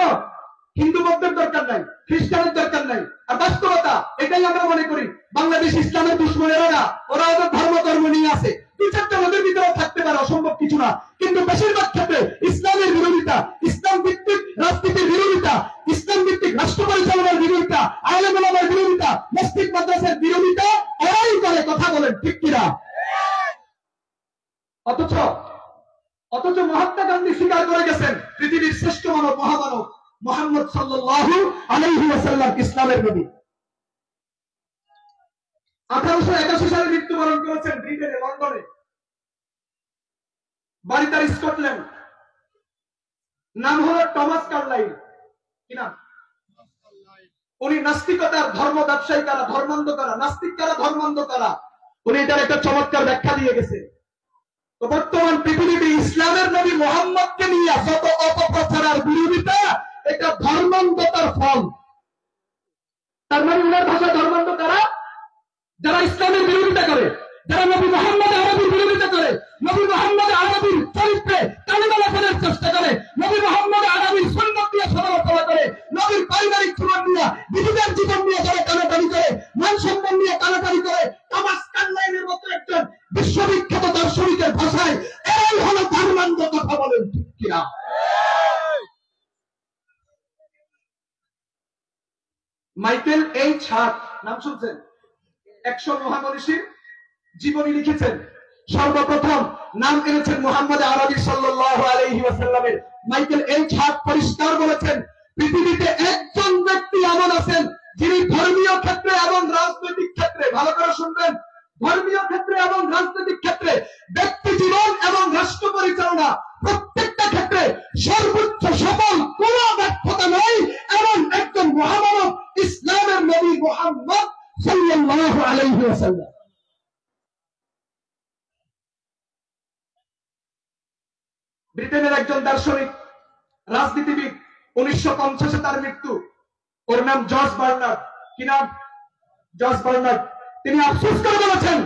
হিন্দু বৌদ্ধের দরকার নাই, খ্রিস্টানের দরকার নাই। আর বাস্তবতা এটাই আমরা মনে করি, বাংলাদেশ ইসলামের দুশ্মনেরা না, ওরা ওদের ধর্ম কর্ম নিয়ে আছে। দুই চারটা ওদের ভিতরে থাকতে পারে, অসম্ভব কিছু না, কিন্তু বেশিরভাগ ক্ষেত্রে ইসলামের বিরোধিতা, ইসলাম ভিত্তিক রাজনীতির বিরোধিতা, ইসলাম ভিত্তিক রাষ্ট্র পরিচালনার বিরোধিতা, আলেম ওলামার বিরোধিতা, মসজিদ মাদ্রাসার বিরোধিতা ওরাই করে। কথা বলেন ঠিক কিনা? অথচ মহাত্মা গান্ধী স্বীকার করে গেছেন পৃথিবীর শ্রেষ্ঠ মানব, মহামানব মুহাম্মদ সাল্লাল্লাহু আলাইহি ওয়াসাল্লাম ইসলামের নবী। 1881 সালে মৃত্যুবরণ করেছেন ব্রিটেনে, লন্ডনে। বাড়ি তার স্কটল্যান্ড। নাম হলো টমাস কার্লাইল। কি নাম? উনি নাস্তিকতার ধর্ম ব্যবসায়ী কারা, ধর্মান্ধ কারা, নাস্তিক কারা, ধর্মান্ধ কারা, উনি এটার একটা চমৎকার ব্যাখ্যা দিয়ে গেছে। তো বর্তমান পৃথিবীতে ইসলামের নবী মুহাম্মদকে নিয়ে যত অপপ্রচার আর বিরোধিতা, এটা ধর্মান্ধতার ফল। তার মানে উনার ভাষা ধর্মান্ধ কারা? যারা ইসলামের বিরোধিতা করে, যারা নবী মুহাম্মদ আরবির বিরোধিতা করে, নবী মুহাম্মদ আরবির চরিত্রে কালিমা লেখানোর চেষ্টা করে, নবী মুহাম্মদ আরবির সুন্নাত দিয়ে সমালোচনা করে, নবীর পারিবারিক জীবন নিয়ে, বিবিদের জীবন নিয়ে যারা কানাকানি করে, মান সম্মান নিয়ে কানাকানি করে, টমাস কার্লাইলের মতো একজন বিশ্ববিখ্যাত দার্শনিকের ভাষায় এরাই হলো ধর্মান্ধ। কথা বলেন ঠিক কিনা? মাইকেল এইচ হার্ট নাম শুনছেন? 100 মহামনীষীর জীবনী লিখেছেন। সর্বপ্রথম নাম এনেছেন মুহাম্মদ আরবি সাল্লাল্লাহু আলাইহি ওয়াসাল্লামের। মাইকেল এইচ হার্ট পরিষ্কার বলেছেন, পৃথিবীতে একজন ব্যক্তি এমন আছেন যিনি ধর্মীয় ক্ষেত্রে এবং রাজনৈতিক ক্ষেত্রে, ভালো করে শুনবেন, ধর্মীয় ক্ষেত্রে এবং রাজনৈতিক ক্ষেত্রে, ব্যক্তি জীবন এবং রাষ্ট্র পরিচালনা প্রত্যেকটা ক্ষেত্রে সর্বোচ্চ সফল, কোন ব্যর্থতা নয়, এমন একজন মহামানব ইসলামের নবী মুহাম্মদ সাল্লাল্লাহু আলাইহি ওয়াসাল্লাম। ব্রিটেনের একজন দার্শনিক, রাজনীতিবিদ, 1950-এ তার মৃত্যু। ওর নাম জর্জ বার্নার্ড। কি নাম? George Bernard. তিনি আফসোস করে বলেছেন,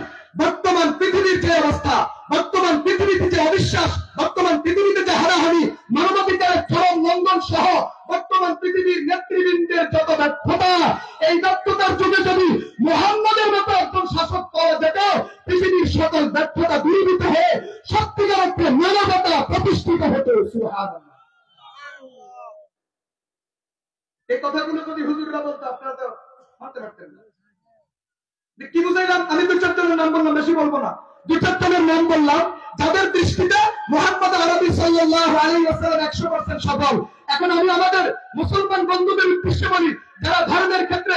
বর্তমান পৃথিবীর যে অবস্থা, বর্তমান পৃথিবীতে যে অবিশ্বাস, বর্তমান পৃথিবীতে যে হারাহারি, মানবাধিকারের চরম লঙ্ঘন সহ বর্তমান পৃথিবীর নেতৃবৃন্দের যত ব্যর্থতা, এই ব্যর্থতার যুগে যদি মুহাম্মদের মতো একজন শাসক পাওয়া যেত, পৃথিবীর সকল ব্যর্থতা দূরীভূত হয়ে সত্যিকার অর্থে মানবতা প্রতিষ্ঠিত হতো। সুবহানাল্লাহ। এই কথাগুলো যদি হুজুররা বলতো আপনারা তো মানতে পারতেন না। কি বুঝাইলাম? আমি 2-4 জনের নাম বললাম, বেশি বলবো না। 2-4 জনের নাম বললাম যাদের দৃষ্টিতে মুহাম্মদ আরবি সাল্লাল্লাহু আলাইহি ওয়াসাল্লাম 100% সফল। এখন আমি আমাদের মুসলমান বন্ধুদের উদ্দেশ্যে বলি, যারা ধর্মের ক্ষেত্রে,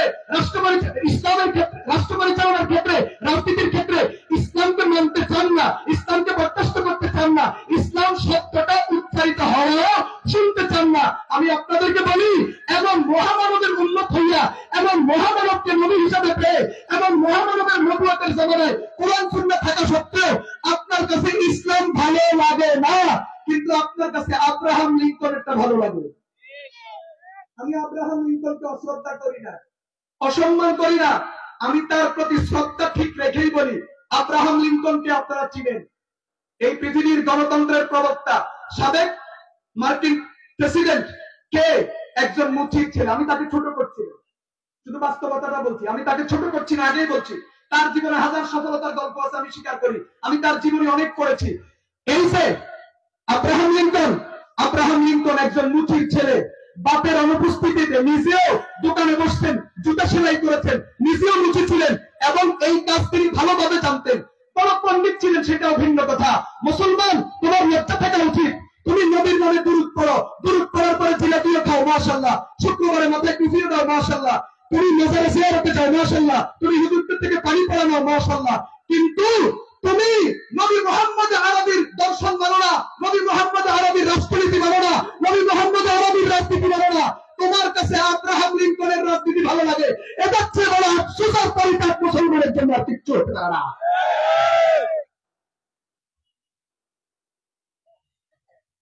ইসলামের ক্ষেত্রে, রাষ্ট্র পরিচালনার ক্ষেত্রে, রাজনীতির ক্ষেত্রে ইসলামকে মানতে চান না, ইসলামকে বরদাস্ত করতে চান না, ইসলাম শব্দটা উচ্চারিত হওয়া শুনতে চান না, আমি আপনাদেরকে বলি, এবং মহামানবের উন্নত হইয়া, এবং মহামানবকে নবী হিসাবে পেয়ে, এবং মহামানবের নবুয়তের জামানায় কোরআন সুন্নাহ থাকা সত্ত্বেও আপনার কাছে ইসলাম ভালো লাগে না, কিন্তু আপনার কাছে আব্রাহাম লিঙ্কনেরটা ভালো লাগে। আমি আব্রাহাম লিঙ্কনকে অশ্রদ্ধা করি না, অসম্মান করি না, আমি তার প্রতি শ্রদ্ধা ঠিক রেখেই বলি, আব্রাহাম লিঙ্কনকে আপনারা চিনেন, এই পৃথিবীর গণতন্ত্রের প্রবক্তা, সাবেক মার্কিন প্রেসিডেন্ট কে একজন মুচির ছেলে। আমি তাকে ছোট করছি না, শুধু বাস্তবতাটা বলছি, আমি তাকে ছোট করছি না, আগেই বলছি তার জীবনে হাজার সফলতার গল্প আছে, আমি স্বীকার করি, আমি তার জীবনে অনেক পড়েছি। এই যে আব্রাহাম লিঙ্কন একজন মুচির ছেলে, বাপের অনুপস্থিতিতে নিজেও দোকানে বসতেন, জুতা সেলাই করেছেন, নিজেও মুচি ছিলেন, এবং এই কাজ তিনি ভালোভাবে জানতেন। বড় পণ্ডিত ছিলেন সেটাও ভিন্ন কথা। মুসলমান, তোমার লজ্জা থাকা উচিত, তুমি নবীর নামে দুরূদ পড়ো, দুরূদ পড়ার পরে জিলাপিও খাও, মাশাআল্লাহ, শুক্রবারে মাথায় টুপিও দাও, মাশাআল্লাহ, তুমি মাজারে জিয়ারতে যাও, মাশাআল্লাহ, তুমি হুজুরদের থেকে পানি পড়ানো, মাশাআল্লাহ, কিন্তু তুমি নবী মুহাম্মদ আরবির দর্শন মানো না, নবী মুহাম্মদ আরবির রাজনীতি মানো না, নবী মুহাম্মদ আরবির রাজনীতি মানো না, তোমার কাছে আব্রাহাম লিঙ্কনের রাজনীতি ভালো লাগে, এটা হচ্ছে বড় আফসোস আর পরিতাপ মুসলমানের জন্য আর কিচ্ছু হতে পারে না।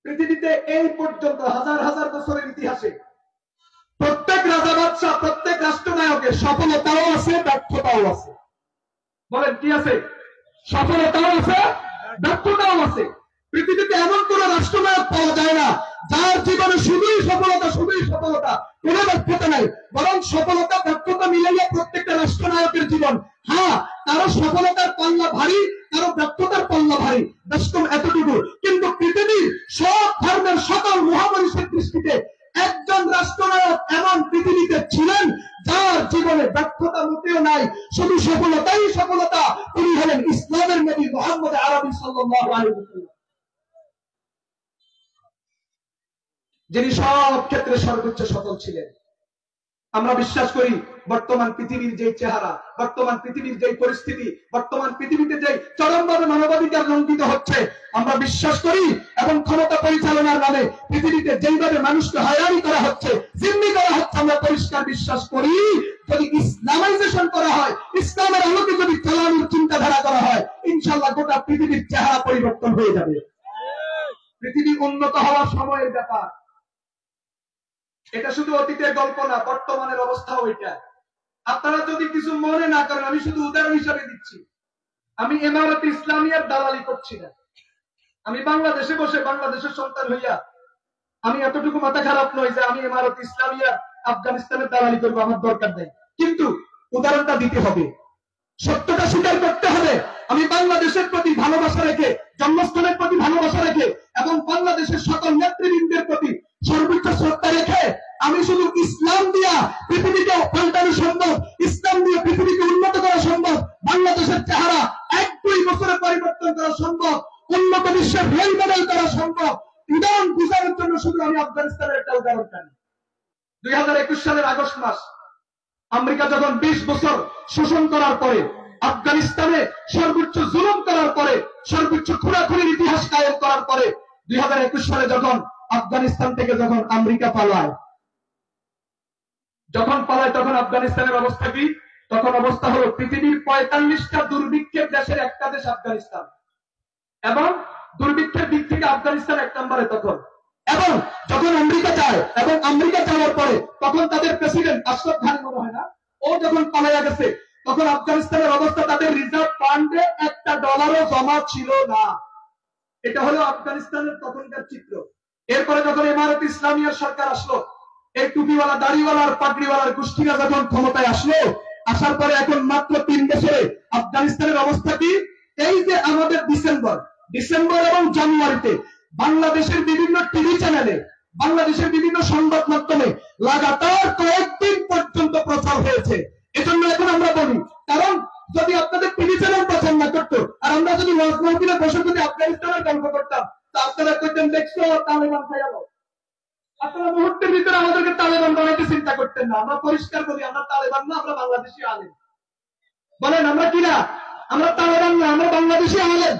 পৃথিবীতে এই পর্যন্ত হাজার হাজার বছরের ইতিহাসে প্রত্যেক রাজা বাদশাহ, প্রত্যেক রাষ্ট্রনায়কের সফলতাও আছে, ব্যর্থতাও আছে। বলেন কি আছে? সফলতাও আছে, ব্যর্থতাও আছে। পৃথিবীতে এমন কোন রাষ্ট্রনায়ক পাওয়া যায় না যার জীবনে শুধুই সফলতা, শুধুই সফলতা, কোন ব্যর্থতা নাই, বরং সফলতা ব্যর্থতা মিলাইয়া প্রত্যেকটা রাষ্ট্রনায়কের জীবন। হ্যাঁ, কারো সফলতার পাল্লা ভারী, কারো ব্যর্থতার পাল্লা ভারী, ব্যস্তম এতটুকু। কিন্তু পৃথিবীর সব ধর্মের সকল মহামানুষের দৃষ্টিতে একজন রাষ্ট্রনায়ক এমন পৃথিবীতে ছিলেন যার জীবনে ব্যর্থতা মোটেও নাই, শুধু সফলতাই সফলতা। তিনি হলেন ইসলামের নবী মুহাম্মদ আরবি সাল্লাল্লাহু আলাইহি ওয়াসাল্লাম, যিনি সব ক্ষেত্রে সর্বোচ্চ সফল ছিলেন। আমরা বিশ্বাস করি বর্তমান পৃথিবীর যে চেহারা, বর্তমান পৃথিবীর যে পরিস্থিতি, বর্তমান পৃথিবীতে যে চরমভাবে মানবাধিকার লঙ্ঘিত হচ্ছে, আমরা বিশ্বাস করি, এবং ক্ষমতা পরিচালনার নামে পৃথিবীতে যেইভাবে মানুষকে হয়রানি করা হচ্ছে, জিম্মি করা হচ্ছে, আমরা পরিষ্কার বিশ্বাস করি যদি ইসলামাইজেশন করা হয়, ইসলামের আলোকে যদি চালানোর চিন্তাধারা করা হয়, ইনশাআল্লাহ গোটা পৃথিবীর চেহারা পরিবর্তন হয়ে যাবে। পৃথিবী উন্নত হওয়ার সময়ের ব্যাপার, এটা শুধু অতীতের গল্প না, বর্তমানের অবস্থাও এটা। আপনারা যদি কিছু মনে না করেন, আমি শুধু উদাহরণ হিসাবে দিচ্ছি। আমি ইমারত ইসলামিয়ার দালালি করছি না, আমি বাংলাদেশে বসে বাংলাদেশের সন্তান হইয়া আমি এতটুকু মাথা খারাপ নয় যে আমি ইমারত ইসলামিয়ার আফগানিস্তানের দালালি করবো, আমার দরকার নেই। কিন্তু উদাহরণটা দিতে হবে, সত্যটা স্বীকার করতে হবে। আমি বাংলাদেশের প্রতি ভালোবাসা রেখে, জন্মস্থানের প্রতি ভালোবাসা রেখে, এবং বাংলাদেশের সকল নেতৃবৃন্দের প্রতি সর্বোচ্চ শ্রদ্ধা রেখে আমি শুধু ইসলাম দিয়া পৃথিবীকে পাল্টানো সম্ভব, ইসলাম দিয়ে পৃথিবীকে উন্নত করা সম্ভব, বাংলাদেশের চেহারা 1-2 বছরে পরিবর্তন করা সম্ভব, উন্নত বিশ্বের রোল মডেল করা সম্ভব। উদাহরণ বুঝানোর জন্য শুধু আমি আফগানিস্তানের একটা উদাহরণ জানি। 2021 সালের আগস্ট মাস আমেরিকা যখন 20 বছর শোষণ করার পরে, আফগানিস্তানে সর্বোচ্চ জুলুম করার পরে, সর্বোচ্চ খুনাখুনির ইতিহাস কায়েম করার পরে 2021 সালে যখন আফগানিস্তান থেকে যখন আমেরিকা পালায়, তখন আফগানিস্তানের অবস্থা কি? তখন অবস্থা হলো পৃথিবীর 45টা দুর্ভিক্ষের দেশের একটা দেশ আফগানিস্তান, এবং দুর্ভিক্ষের দিক থেকে আফগানিস্তান 1 নম্বরে তখন। এবং যখন আমেরিকা যায়, এবং আমেরিকা যাওয়ার পরে তখন তাদের প্রেসিডেন্ট আশরাফ ঘানি মনে হয় না, ও যখন পালাইয়া গেছে, তখন আফগানিস্তানের অবস্থা, তাদের রিজার্ভ ফান্ডে $1 জমা ছিল না। এটা হলো আফগানিস্তানের তখনকার চিত্র। এরপরে যখন ইমারত ইসলামিয়ার সরকার আসলো, এই টুপিওয়ালা, দাড়িওয়ালা আর পাগড়িওয়ালার গোষ্ঠীরা যখন ক্ষমতায় আসলো, আসার পরে এখন মাত্র 3 বছরে আফগানিস্তানের অবস্থা কি? এই যে আমাদের ডিসেম্বর এবং জানুয়ারিতে বাংলাদেশের বিভিন্ন টিভি চ্যানেলে, বাংলাদেশের বিভিন্ন সংবাদ মাধ্যমে লাগাতার কয়েকদিন পর্যন্ত প্রচার হয়েছে। এজন্য এখন আমরা বলি, কারণ যদি আপনাদের টিভি চ্যানেল প্রচার না করতো আর আমরা যদি ওয়াজ মাহফিলে বসে যদি আফগানিস্তানের গল্প করতাম, তা আপনারা কইতেন দেখছো তালেবান হয়ে গেল। আপনারা মুহূর্তের ভিতরে আমাদেরকে তালেবান বানাইতে চিন্তা করতেন না। আমরা পরিষ্কার বলি, আমরা তালেবান না, আমরা বাংলাদেশি আলেম। বলেন আমরা কিনা? আমরা তালেবান না, আমরা বাংলাদেশি আলেম।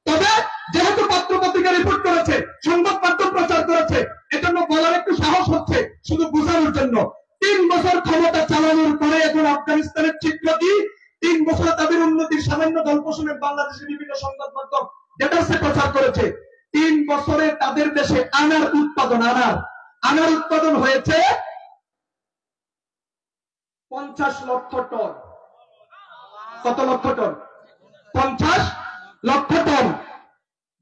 তবে যেহেতু পত্র পত্রিকা রিপোর্ট করেছে, সংবাদ মাধ্যম প্রচার করেছে, এজন্য বলার একটু সাহস হচ্ছে, শুধু বোঝানোর জন্য। 3 বছর ক্ষমতা চালানোর পরে এখন আফগানিস্তানের চিত্র কি? 3 বছরে তাদের উন্নতির সামান্য গল্প শুনে বাংলাদেশের বিভিন্ন সংবাদ মাধ্যম ডেটাসে প্রচার করেছে। 3 বছরে তাদের দেশে আনার উৎপাদন হয়েছে 50 লক্ষ টন। কত লক্ষ টন? 50 লক্ষ টন।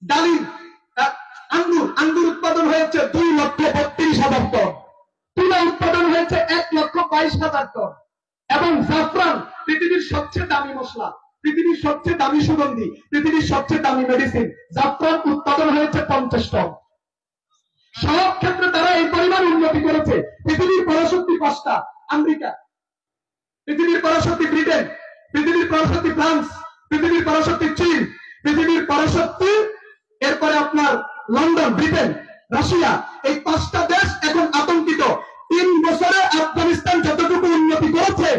ডালিম, আঙ্গুর উৎপাদন হয়েছে 2,32,000 টন। তুলা উৎপাদন হয়েছে 1,22,000 টন। এবং জাফরান, পৃথিবীর সবচেয়ে দামি মশলা, পৃথিবীর সবচেয়ে দামি সুগন্ধি, পৃথিবীর সবচেয়ে দামি মেডিসিন, জাফরান উৎপাদন হয়েছে 50 টন। সব ক্ষেত্রে তারা এই পরিমাণ উন্নতি করেছে। পৃথিবীর পরাশক্তি 5টা, আমেরিকা, পৃথিবীর পরাশক্তি ব্রিটেন, পৃথিবীর পরাশক্তি ফ্রান্স, পৃথিবীর পরাশক্তি চীন, পৃথিবীর পরাশক্তি এরপরে আপনার লন্ডন, ব্রিটেন, রাশিয়া। এই 5টা দেশ এখন আতঙ্কিত। 3 বছরে আফগানিস্তান যতটুকু উন্নতি করেছে,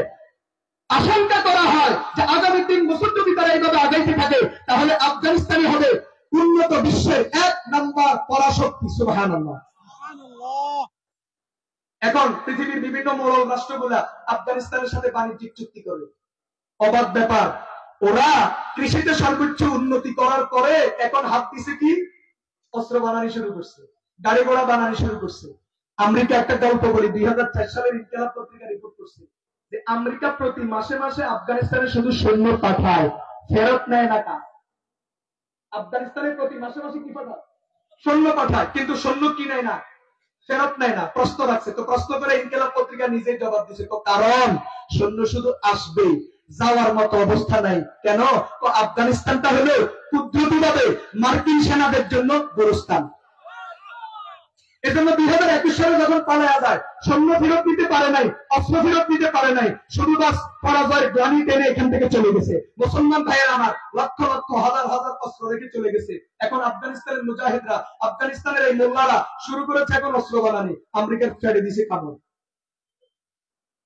আশঙ্কা করা হয় যে আগামী 3 বছর যদি তারা এইভাবে আগাইতে থাকে, তাহলে আফগানিস্তানই হবে উন্নত বিশ্বের 1 নম্বর পরাশক্তি। সুবহানাল্লাহ। এখন পৃথিবীর বিভিন্ন মোড়ল রাষ্ট্রগুলা আফগানিস্তানের সাথে বাণিজ্যিক চুক্তি করে। অবাক ব্যাপার, ওরা কৃষিতে সর্বোচ্চ উন্নতি করার পরে এখন হাত দিছে কি? অস্ত্র বানানি শুরু করছে, গাড়ি ঘোড়া বানানি শুরু করছে। আমেরিকা একটা গল্প বলি, 2004 সালের ইনকিলাব পত্রিকা রিপোর্ট করছে যে আমেরিকা প্রতি মাসে মাসে আফগানিস্তানে শুধু সৈন্য পাঠায়, ফেরত নেয় না। কাজ আফগানিস্তানের প্রতি মাসে মাসে কি পাঠায়? সৈন্য পাঠায়, কিন্তু সৈন্য কি নেয় না, ফেরত নেয় না। প্রশ্ন রাখছে, তো প্রশ্ন করে ইনকিলাব পত্রিকা নিজেই জবাব দিছে, তো কারণ সৈন্য শুধু আসবে, যাওয়ার মতো অবস্থা নাই। কেন? আফগানিস্তানটা হলো কুদরতিভাবে মার্কিন সেনাদের জন্য গোরস্থান। এজন্য 2021 সালে যখন পালায়া যায়, সৈন্য ফেরত দিতে পারে নাই, অস্ত্র ফেরত দিতে পারে নাই, শুধু বাস পরাজয়ের গ্লানি টেনে এখান থেকে চলে গেছে। মুসলমান ভাইয়ের আমার লক্ষ লক্ষ হাজার হাজার অস্ত্র রেখে চলে গেছে। এখন আফগানিস্তানের মুজাহিদরা, আফগানিস্তানের এই মোল্লারা শুরু করেছে এখন অস্ত্র বানানি। আমেরিকার ছেড়ে দিছে কামড়।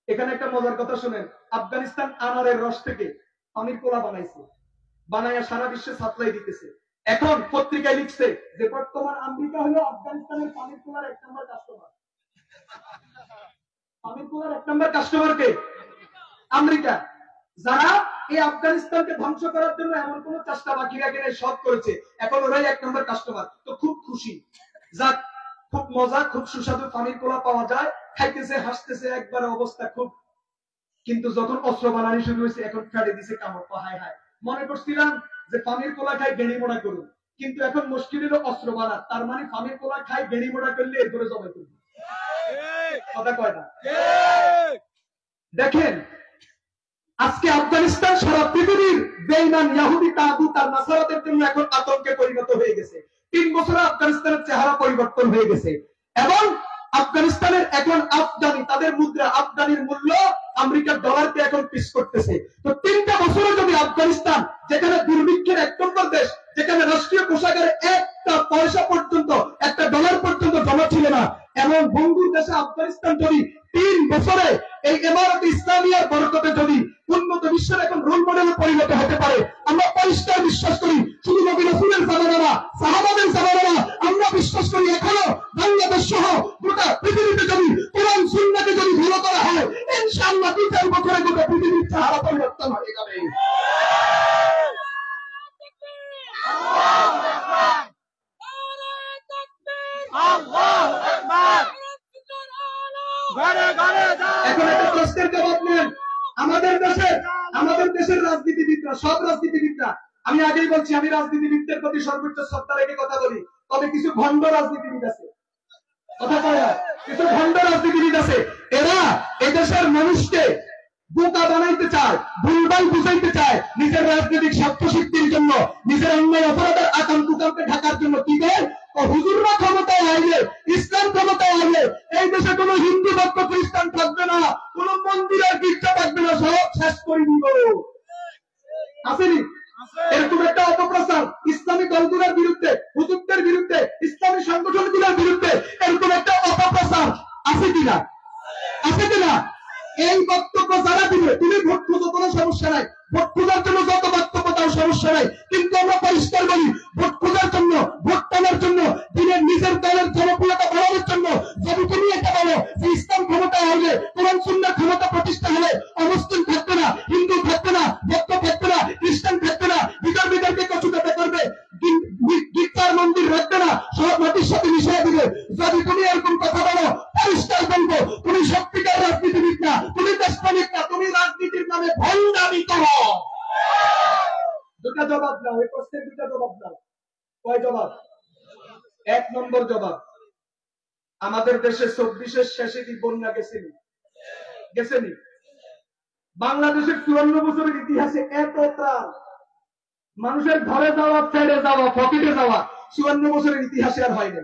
এখানে একটা মজার কথা শুনেন, আফগানিস্তান আনারের রস থেকে পানির কোলা বানাইছে, বানাইয়া সারা বিশ্বে সাপ্লাই দিতেছে। এখন পত্রিকায় লিখছে যে বর্তমান আমেরিকা হলো আফগানিস্তানের পানির কোলার 1 নম্বর কাস্টমার। পানির কোলার 1 নম্বর কাস্টমার কে? আমেরিকা। যারা এই আফগানিস্তানকে ধ্বংস করার জন্য এমন কোন চেষ্টা বাকি রাখে নাই, সব করেছে, এখন ওরাই 1 নম্বর কাস্টমার। তো খুব খুশি, যাক খুব মজা, খুব সুস্বাদু পানির কোলা পাওয়া যায়, খাইতেছে, হাসতেছে, একবারে অবস্থা খুব। কিন্তু যখন অস্ত্র বানানি শুরু হয়েছে, এখন ফেড়ে দিছে কামড়। হায় হায়, মনে করছিলাম যে পানির কোলা খাই গেড়ি মোড়া করুন, কিন্তু এখন মুশকিল হলো অস্ত্র বানা। তার মানে পানির কোলা খাই গেড়ি মোড়া করলে এরপরে জবাই করবে। কথা কয় না? দেখেন আজকে আফগানিস্তান সারা পৃথিবীর বেঈমান ইহুদি তাগুত আর নাসারাদের জন্য এখন আতঙ্কে পরিণত হয়ে গেছে। 3 বছরে আফগানিস্তানের চেহারা পরিবর্তন হয়ে গেছে। এবং আফগানিস্তানের এখন আফগানি, তাদের মুদ্রা আফগানির মূল্য আমেরিকার ডলারকে এখন পিস করতেছে। তো 3টা বছরে যদি আফগানিস্তান, যেখানে দুর্ভিক্ষের 1 নম্বর দেশ, যেখানে রাষ্ট্রীয় কোষাগারে 1টা পয়সা পর্যন্ত, 1টা ডলার পর্যন্ত জমা ছিল না, এমন বন্ধুর দেশে আফগানিস্তান যদি 3 বছরে এই ইমারত ইসলামিয়ার বরকতে যদি উন্নত বিশ্বের এখন রোল মডেলে পরিণত হতে পারে, আমরা পরিষ্কার বিশ্বাস করি, শুধু নবী রাসূলের জামানা না, সাহাবাদের জামানা না, আমরা বিশ্বাস করি এখনো বাংলাদেশ সহ গোটা পৃথিবীতে যদি কোরআন সুন্নাহকে যদি ফলো করা হয়, ইনশাআল্লাহ 2-4 বছরে গোটা পৃথিবীর চেহারা পরিবর্তন হয়ে যাবে। এখন একটা প্রশ্নের জবাব নেন। আমাদের দেশের রাজনীতিবিদরা, সব রাজনীতিবিদরা, আমি আগেই বলছি, আমি রাজনীতিবিদদের প্রতি সর্বোচ্চ শ্রদ্ধা রেখে কথা বলি, তবে কিছু ভণ্ড রাজনীতিবিদ আছে, কথা বলে না, কিছু ভণ্ড রাজনীতিবিদ আছে, এরা এদেশের মানুষকে বোকা বানাইতে চায়, ভুলভাল বুঝাইতে চায়, নিজের রাজনৈতিক স্বার্থ সিদ্ধির জন্য, নিজের অন্যায় অপরাধের আকাম কুকামকে ঢাকার জন্য কি দেয়? হুজুররা ক্ষমতায় আইলে, ইসলাম ক্ষমতায় আইলে এই দেশে কোনো হিন্দু ভক্ত খ্রিস্টান থাকবে না, কোন মন্দির আর গির্জা থাকবে না, সব শেষ করে দিব। আসেনি এরকম একটা অপপ্রচার ইসলামী দলগুলোর বিরুদ্ধে, হুজুরদের বিরুদ্ধে, ইসলামী সংগঠনগুলোর বিরুদ্ধে এরকম একটা অপপ্রচার আছে কিনা? আছে কিনা? এই বক্তব্য যারা দিবে, তুমি ভোট খুঁজো, কোনো সমস্যা নাই, ভোট খোঁজার জন্য যত বক্তব্য তাও সমস্যা নাই, কিন্তু আমরা পরিষ্কার বলি, ভোট খোঁজার জন্য, ভোট টানার জন্য, দিনের নিজের দলের জনপ্রিয়তা বাড়ানোর জন্য যদি তুমি এটা বলো যে ইসলাম ক্ষমতায় আসলে, কোরআন সুন্নাহ ক্ষমতা প্রতিষ্ঠা হলে অমুসলিম থাকবে না, হিন্দু থাকবে না, বৌদ্ধ থাকবে না, খ্রিস্টান থাকবে না, বিতর বিতর্কে কচুকাটা করবে, গির্জার মন্দির রাখবে না, সব মাটির সাথে মিশিয়ে দিবে, যদি তুমি এরকম কথা বলো, পরিষ্কার বলবো তুমি সত্যিকার রাজনীতিবিদ না, তুমি দেশপ্রেমিক না, তুমি রাজনীতির নামে ভণ্ডামি করো। দুটা জবাব দাও, এই প্রশ্নের দুটা জবাব দাও। কয় জবাব? এক নম্বর জবাব, আমাদের দেশে 24-এর শেষে কি বন্যা গেছেনি? গেছেনি? বাংলাদেশের 54 বছরের ইতিহাসে এত ত্রাণ, মানুষের ঘরে যাওয়া, ছেড়ে যাওয়া, পকেটে যাওয়া 54 বছরের ইতিহাসে আর হয়নি।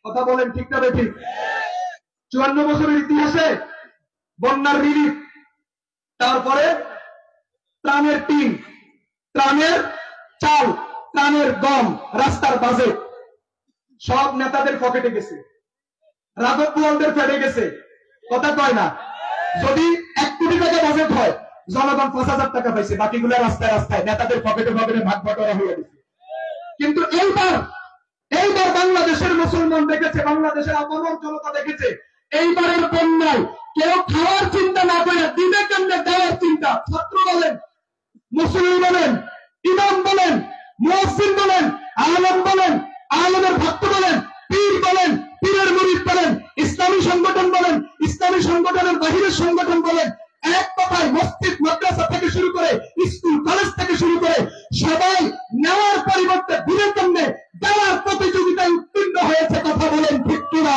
কথা বলেন ঠিক না ঠিক? 54 বছরের ইতিহাসে বন্যার রিলিফ, তারপরে ত্রাণের টিম, ত্রাণের চাল, ত্রাণের গম, রাস্তার বাজেট সব নেতাদের পকেটে গেছে, রাজকীয়দের ফেটে গেছে। কথা কয় না? যদি 1 কোটি টাকা বাজেট হয়, জনগণ 5,000 টাকা পাইছে, বাকিগুলো রাস্তায় রাস্তায় নেতাদের পকেটে পকেটে ভাগ বটরা হয়ে গেছে। কিন্তু এইবার বাংলাদেশের মুসলমান দেখেছে, বাংলাদেশের আপামর জনতা দেখেছে, এইবারের বন্যায় কেউ খাওয়ার চিন্তা না করে দিনে কেমনে দেওয়ার চিন্তা। ছাত্র বলেন, মুসলিম বলেন, ইমাম বলেন, মুয়াজ্জিন বলেন, আলেম বলেন, আলেমের ভক্ত বলেন, পীর বলেন, পীরের মুরিদ বলেন, ইসলামী সংগঠন বলেন, ইসলামী সংগঠনের বাহিরের সংগঠন বলেন, এক কথায় মসজিদ মাদ্রাসা থেকে শুরু করে স্কুল কলেজ থেকে শুরু করে সবাই নেওয়ার পরিবর্তে দিনে কেমনে দেওয়ার প্রতিযোগিতায় উত্তীর্ণ হয়েছে। কথা বলেন ঠিক কিনা?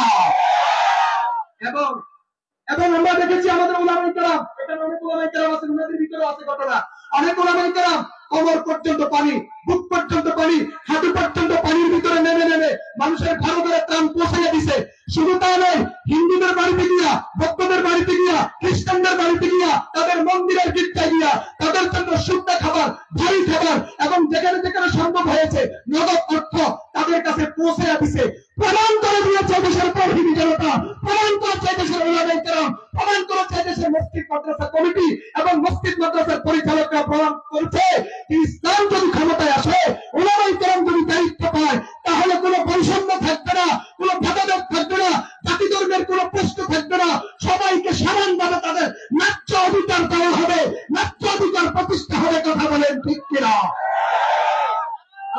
এবং আমরা দেখেছি আমাদের উলামায়ে কেরাম, এখানে অনেক উলামায়ে কেরাম আছেন, ওনাদের ভিতরে আছে ঘটনা, অনেক উলামায়ে কেরাম কোমর পর্যন্ত পানি, বুক পর্যন্ত পানি, হাঁটু পর্যন্ত পানির ভিতরে নেমে নেমে মানুষের ঘরে ঘরে ত্রাণ পৌঁছে দিছে। শুধু তা নয়, হিন্দুদের বাড়িতে গিয়া, বৌদ্ধদের বাড়িতে গিয়া, খ্রিস্টানদের বাড়িতে গিয়া, তাদের মন্দিরের গির্জায় গিয়া তাদের জন্য শুদ্ধ খাবার, ভারী খাবার এবং যেখানে যেখানে সম্ভব হয়েছে নগদ অর্থ তাদের কাছে পৌঁছে দিছে। প্রমাণ করে দিয়েছে দেশের প্রহরী জনতা, প্রমাণ করেছে দেশের উলামায়ে কেরাম, প্রমাণ করেছে দেশের মসজিদ মাদ্রাসা কমিটি এবং মসজিদ মাদ্রাসার পরিচালকরা প্রমাণ করেছে যে ইসলাম যদি ক্ষমতায় আসে, উলামায়ে কেরাম যদি দায়িত্ব পায়, তাহলে কোনো বৈষম্য থাকবে না, কোনো ভেদাভেদ থাকবে না, জাতি ধর্মের কোনো প্রশ্ন থাকবে না, সবাইকে সমানভাবে তাদের ন্যায্য অধিকার দেওয়া হবে, ন্যায্য অধিকার প্রতিষ্ঠা হবে। কথা বলেন ঠিক কিনা?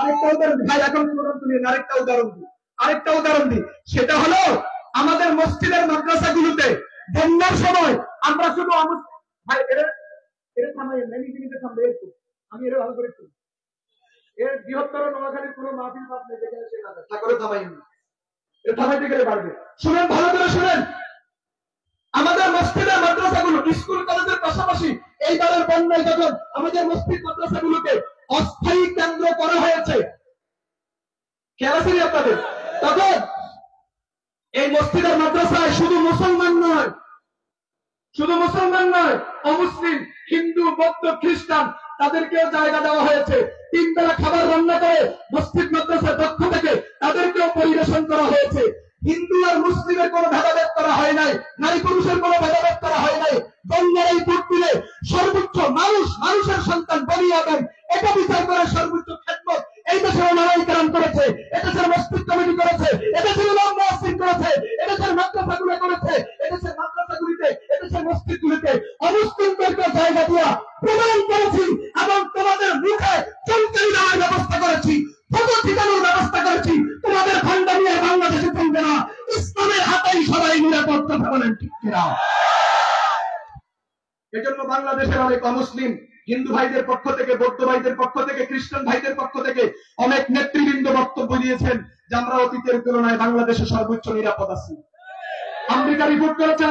আরেকটা উদাহরণ ভাই, এখন আরেকটা উদাহরণ দিই, সেটা হলো আমাদের মসজিদের মাদ্রাসাগুলোতে বন্যার সময় আমরা শুধু ভাই এর থামাই থামবে, আমি এর ভালো করে এর বৃহত্তর নোয়াখালীর কোনো মাহফিল বাদ নেই যেখানে সে না ঠাকুরে থামাইনি, এর থামাইতে গেলে পারবে। শুনেন, ভালো করে শুনেন, আমাদের মসজিদের মাদ্রাসাগুলো, স্কুল কলেজের পাশাপাশি এইবারের বন্যায় যখন আমাদের মসজিদ মাদ্রাসাগুলোকে অস্থায়ী কেন্দ্র করা হয়েছে, খেয়াল আছে আপনাদের, তখন এই মসজিদের মাদ্রাসায় শুধু মুসলমান নয়, অমুসলিম, হিন্দু, বৌদ্ধ, খ্রিস্টান তাদেরকেও জায়গা দেওয়া হয়েছে। 3 বেলা খাবার রান্না করে মসজিদ মাদ্রাসার পক্ষ থেকে তাদেরকেও পরিবেশন করা হয়েছে। হিন্দু আর মুসলিমের কোনো ভেদাভেদ করা হয় নাই, নারী পুরুষের কোনো ভেদাভেদ করা হয় নাই। বন্যার এই দুর্দিনে সর্বোচ্চ মানুষের সন্তান বলি আদম, এটা বিচার করে সর্বোচ্চ খেদমত এই দেশের উলামায়ে কেরাম করেছে, এদেশের মসজিদ কমিটি করেছে, এদেশের ইমাম মুয়াজ্জিন করেছে, এদেশের মাদ্রাসাগুলো করেছে, এদেশের মাদ্রাসাগুলিতে, এদেশের মসজিদগুলিতে অমুসলিমদেরকে জায়গা দিয়া প্রমাণ করেছি এবং তোমাদের মুখে চমকারি দেওয়ার ব্যবস্থা করেছি, ফটো ঠিকানোর ব্যবস্থা করেছি। তোমাদের ভান্ডামি আর বাংলাদেশে চলবে না, ইসলামের হাতেই সবাই নিরাপদ। কথা বলেন ঠিক কিনা? এজন্য বাংলাদেশের অনেক অমুসলিম হিন্দু ভাইদের পক্ষ থেকে, বৌদ্ধ ভাইদের পক্ষ থেকে, খ্রিস্টান ভাইদের পক্ষ থেকে অনেক নেতৃবৃন্দ বক্তব্য দিয়েছেন যে আমরা অতীতের তুলনায় বাংলাদেশে সর্বোচ্চ নিরাপদ আছি। আমেরিকা রিপোর্ট করেছে,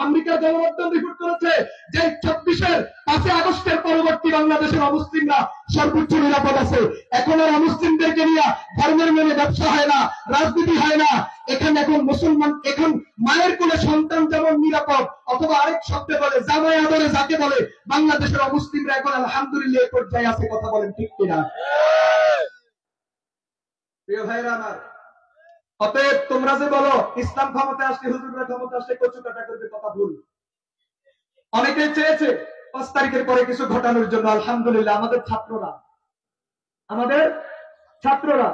আমেরিকার গণমাধ্যম রিপোর্ট করেছে যে 24-এর 5 আগস্টের পরবর্তী বাংলাদেশের অমুসলিমরা সর্বোচ্চ নিরাপদ আছে। এখন আর অমুসলিমদেরকে নিয়ে ধর্মের মেনে ব্যবসা হয় না, রাজনীতি হয় না। এখানে এখন মুসলমান, এখন মায়ের কোলে সন্তান যেমন নিরাপদ, অথবা আরেক শব্দে বলে জামাই আদরে যাকে বলে, বাংলাদেশের অমুসলিমরা এখন আলহামদুলিল্লাহ এই পর্যায়ে আছে। কথা বলেন ঠিক কিনা? প্রিয় ভাইরা আমার, অতএব তোমরা যে বলো ইসলাম ক্ষমতায় আসলে, হুজুররা ক্ষমতা আসলে কচু কাটা করবে, কথা ভুল। অনেকেই চেয়েছে 5 তারিখের পরে কিছু ঘটানোর জন্য। আলহামদুলিল্লাহ আমাদের ছাত্ররা,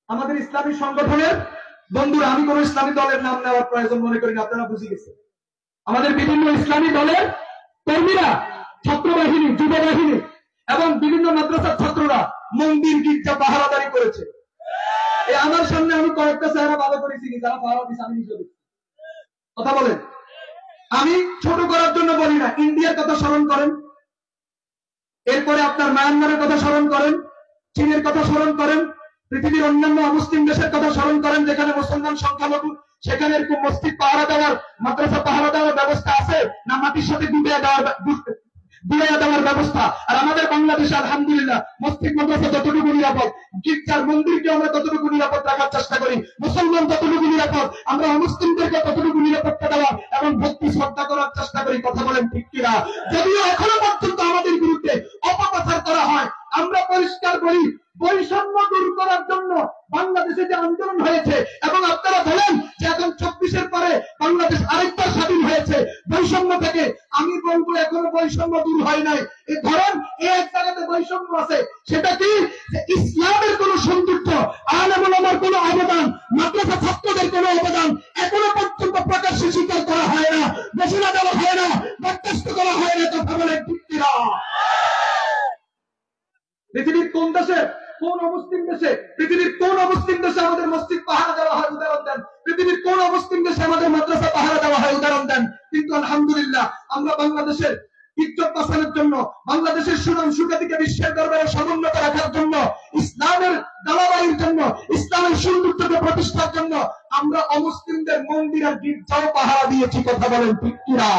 আমাদের ইসলামী সংগঠনের বন্ধুরা, আমি কোন ইসলামী দলের নাম নেওয়ার প্রয়োজন মনে করি না, আপনারা বুঝে গেছেন। আমাদের বিভিন্ন ইসলামী দলের কর্মীরা, ছাত্র বাহিনী, যুব বাহিনী এবং বিভিন্ন মাদ্রাসার ছাত্ররা মন্দির গির্জা পাহারাদারি করেছে। আমার সামনে আমি কয়েকটা চেহারা ভালো করেছি, যারা পাহারা দিচ্ছে আমি নিজে দেখছি। কথা বলেন, আমি ছোট করার জন্য বলি না। ইন্ডিয়ার কথা স্মরণ করেন, এরপরে আপনার মায়ানমারের কথা স্মরণ করেন, চীনের কথা স্মরণ করেন, পৃথিবীর অন্যান্য মুসলিম দেশের কথা স্মরণ করেন যেখানে মুসলমান সংখ্যালঘু, সেখানে এরকম মসজিদ পাহারা দেওয়ার, মাদ্রাসা পাহারা দেওয়ার ব্যবস্থা আছে না? মাটির সাথে ডুবিয়ে দেওয়ার ব্যবস্থা। আর আমাদের বাংলাদেশে আলহামদুলিল্লাহ মসজিদ মাদ্রাসা যতটুকু নিরাপদ, গির্জার মন্দিরকে আমরা ততটুকু নিরাপদ রাখার চেষ্টা করি, মুসলমান যতটুকু নিরাপদ, আমরা অমুসলিমদেরকে ততটুকু নিরাপত্তা দেওয়ার এবং ভক্তি শ্রদ্ধা করার চেষ্টা করি। কথা বলেন ঠিক কিনা? যদিও এখনো পর্যন্ত আমাদের বিরুদ্ধে অপপ্রচার করা হয়, আমরা পরিষ্কার করি বৈষম্য দূর করার জন্য বাংলাদেশে যে আন্দোলন হয়েছে, এবং আপনারা বলেন যে এখন 24-এর পরে বাংলাদেশ আরেকবার স্বাধীন হয়েছে বৈষম্য থেকে, আমি বলবো এখনো বৈষম্য দূর হয় নাই। এই ধরেন এক জায়গাতে বৈষম্য আছে, সেটা কি? যে ইসলামের কোন সৌন্দর্য, আলেম ওলামার কোন অবদান, মাদ্রাসা ছাত্রদের কোন অবদান এখনো পর্যন্ত প্রকাশ্যে স্বীকার করা হয় না, ঘোষণা দেওয়া হয় না, বরখাস্ত করা হয় না। কথা বলেন ঠিক কিনা? পৃথিবীর কোন দেশে, কোন অমুসলিম দেশে, পৃথিবীর কোন অমুসলিম দেশে আমাদের মসজিদ পাহারা দেওয়া হয়? উদাহরণ দেন। পৃথিবীর কোন অমুসলিম দেশে আমাদের মাদ্রাসা পাহারা দেওয়া হয়? উদাহরণ দেন। কিন্তু আলহামদুলিল্লাহ আমরা বাংলাদেশের ইজ্জত বাঁচানোর জন্য, বাংলাদেশের সুনাম সুখ্যাতিকে বিশ্বের দরবারে সমুন্নত রাখার জন্য, ইসলামের দালাবাড়ির জন্য, ইসলামের সৌন্দর্যকে প্রতিষ্ঠার জন্য আমরা অমুসলিমদের মন্দির আর গির্জাও পাহারা দিয়েছি। কথা বলেন ঠিক কিনা?